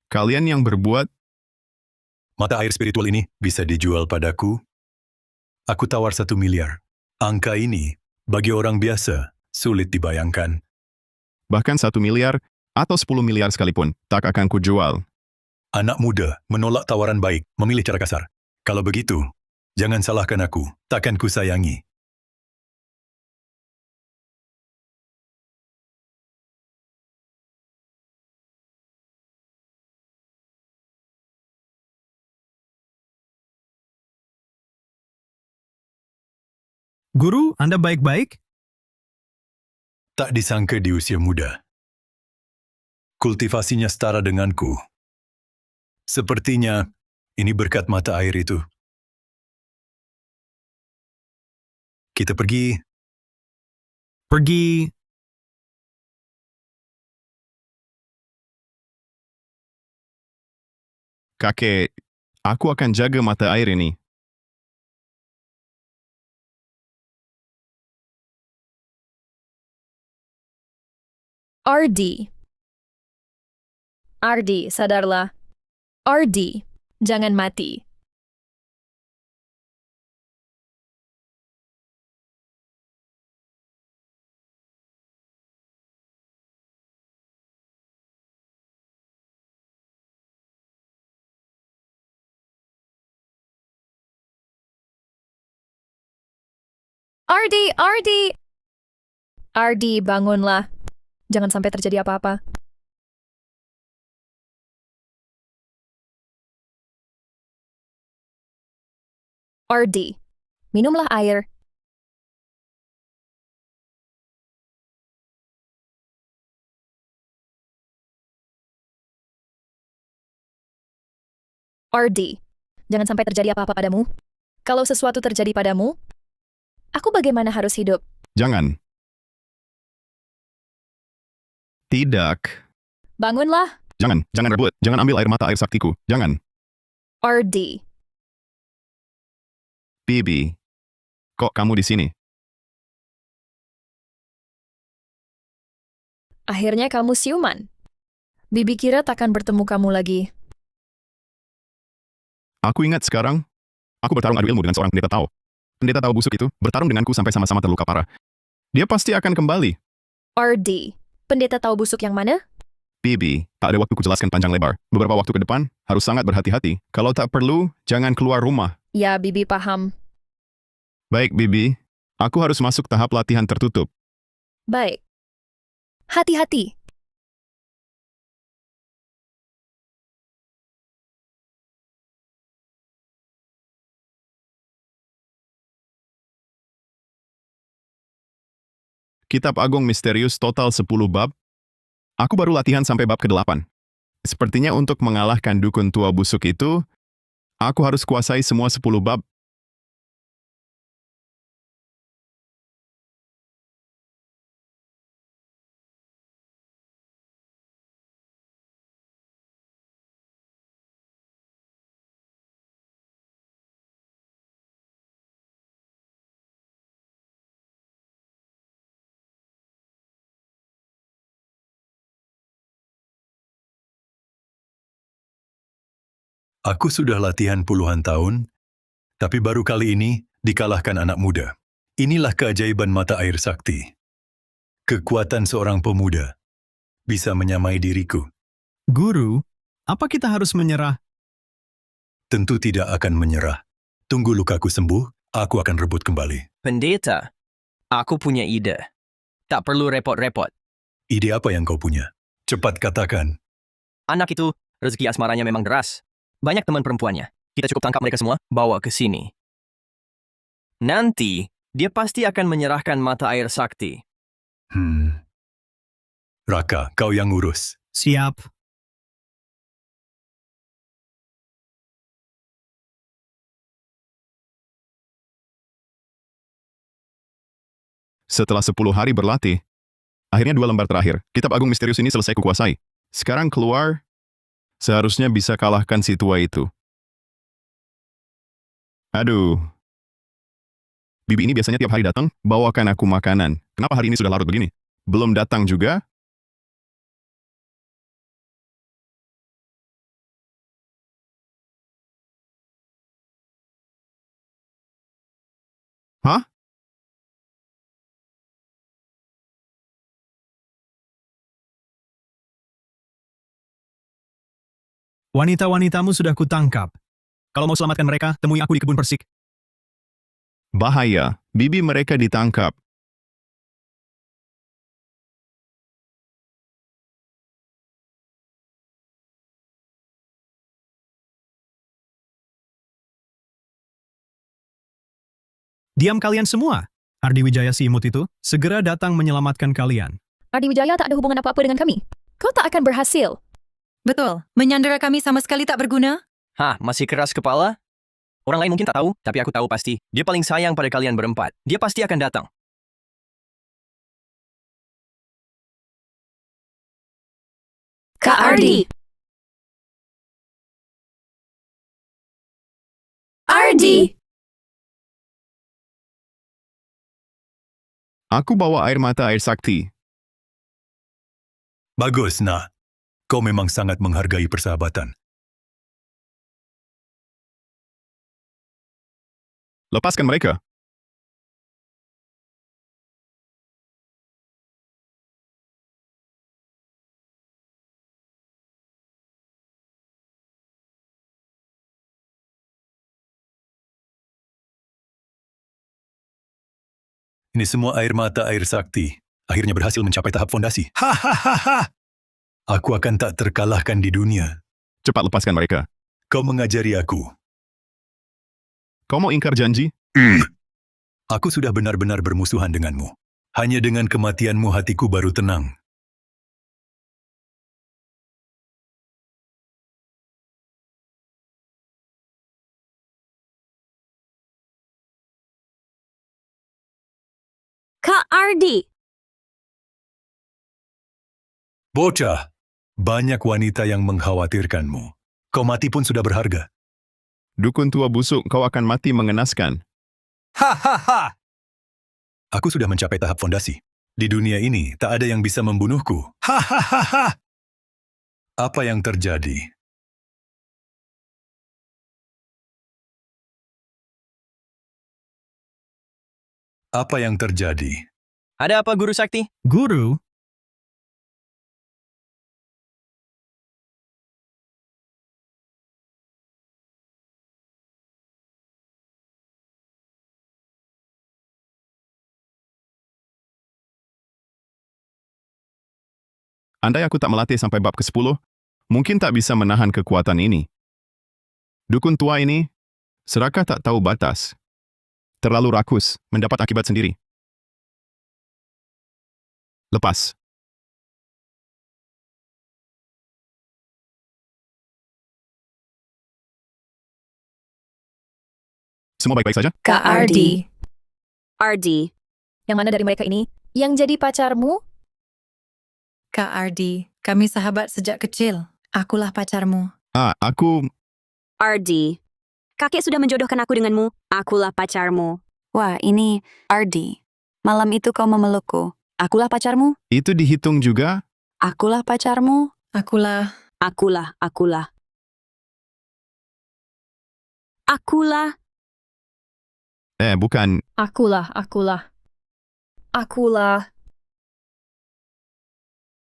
Kalian yang berbuat, Mata air spiritual ini bisa dijual padaku. Aku tawar 1 miliar. Angka ini, bagi orang biasa, sulit dibayangkan. bahkan 1 miliar atau 10 miliar sekalipun, tak akan kujual. Anak muda menolak tawaran baik, memilih cara kasar. Kalau begitu, jangan salahkan aku, takkan ku sayangi. Guru, Anda baik-baik? Tak disangka di usia muda. Kultivasinya setara denganku. Sepertinya ini berkat mata air itu. Kita pergi. Pergi. Kakek, aku akan jaga mata air ini. Ardi. Ardi, sadarlah. Ardi, jangan mati. Ardi, Ardi! Ardi, bangunlah. Jangan sampai terjadi apa-apa. Ardi, minumlah air. Ardi, jangan sampai terjadi apa-apa padamu. Kalau sesuatu terjadi padamu, aku bagaimana harus hidup? Jangan. Tidak. Bangunlah, Jangan rebut. Jangan ambil air mata air saktiku. Jangan. Ardi. Bibi, kok kamu di sini? Akhirnya kamu siuman. Bibi kira takkan bertemu kamu lagi. Aku ingat sekarang, aku bertarung adu ilmu dengan seorang pendeta Tao. Pendeta Tao busuk itu bertarung denganku sampai sama-sama terluka parah. Dia pasti akan kembali. Ardi, pendeta tahu busuk yang mana? Bibi, tak ada waktu kujelaskan panjang lebar. Beberapa waktu ke depan, harus sangat berhati-hati. Kalau tak perlu, jangan keluar rumah. Ya, Bibi paham. Baik, Bibi. Aku harus masuk tahap latihan tertutup. Baik. Hati-hati. Kitab Agung Misterius total 10 bab. Aku baru latihan sampai bab ke-8. Sepertinya untuk mengalahkan dukun tua busuk itu, aku harus kuasai semua 10 bab. Aku sudah latihan puluhan tahun, tapi baru kali ini dikalahkan anak muda. Inilah keajaiban mata air sakti. Kekuatan seorang pemuda bisa menyamai diriku. Guru, apa kita harus menyerah? Tentu tidak akan menyerah. Tunggu lukaku sembuh, aku akan rebut kembali. Pendeta, aku punya ide. Tak perlu repot-repot. Ide apa yang kau punya? Cepat katakan. Anak itu, rezeki asmaranya memang deras. Banyak teman perempuannya. Kita cukup tangkap mereka semua, bawa ke sini. Nanti, dia pasti akan menyerahkan mata air sakti. Raka, kau yang ngurus. Siap. Setelah 10 hari berlatih, akhirnya 2 lembar terakhir, kitab agung misterius ini selesai kukuasai. Sekarang keluar, seharusnya bisa kalahkan si tua itu. Aduh. Bibi ini biasanya tiap hari datang, bawakan aku makanan. Kenapa hari ini sudah larut begini? Belum datang juga? Hah? Wanita-wanitamu sudah kutangkap. Kalau mau selamatkan mereka, temui aku di kebun persik. Bahaya, bibi mereka ditangkap. Diam kalian semua. Ardi Wijaya si imut itu segera datang menyelamatkan kalian. Ardi Wijaya tak ada hubungan apa-apa dengan kami. Kau tak akan berhasil. Betul, menyandera kami sama sekali tak berguna. Hah, masih keras kepala? Orang lain mungkin tak tahu, tapi aku tahu pasti. Dia paling sayang pada kalian berempat. Dia pasti akan datang. Kak Ardi. Ardi. Aku bawa air mata air sakti. Bagus, nak. Kau memang sangat menghargai persahabatan. Lepaskan mereka. Ini semua air mata air sakti. Akhirnya berhasil mencapai tahap fondasi. Hahaha. Aku akan tak terkalahkan di dunia. Cepat lepaskan mereka. Kau mengajari aku. Kau mau ingkar janji? Aku sudah benar-benar bermusuhan denganmu. Hanya dengan kematianmu hatiku baru tenang. Kak Ardi! Bocah, banyak wanita yang mengkhawatirkanmu. Kau mati pun sudah berharga. Dukun tua busuk, kau akan mati mengenaskan. Hahaha! Aku sudah mencapai tahap fondasi. Di dunia ini, tak ada yang bisa membunuhku. Hahaha! Apa yang terjadi? Apa yang terjadi? Ada apa, Guru Sakti? Guru? Andai aku tak melatih sampai bab ke-10, mungkin tak bisa menahan kekuatan ini. Dukun tua ini, serakah tak tahu batas. Terlalu rakus, mendapat akibat sendiri. Lepas. Semua baik-baik saja? Kak Ardi. Ardi. Yang mana dari mereka ini yang jadi pacarmu? Kak Ardi, kami sahabat sejak kecil. Akulah pacarmu. Aku... Ardi. Kakek sudah menjodohkan aku denganmu. Akulah pacarmu. Wah, ini Ardi. Malam itu kau memelukku. Akulah pacarmu? Itu dihitung juga? Akulah pacarmu? Akulah. Akulah. Akulah. Bukan. Akulah. Akulah.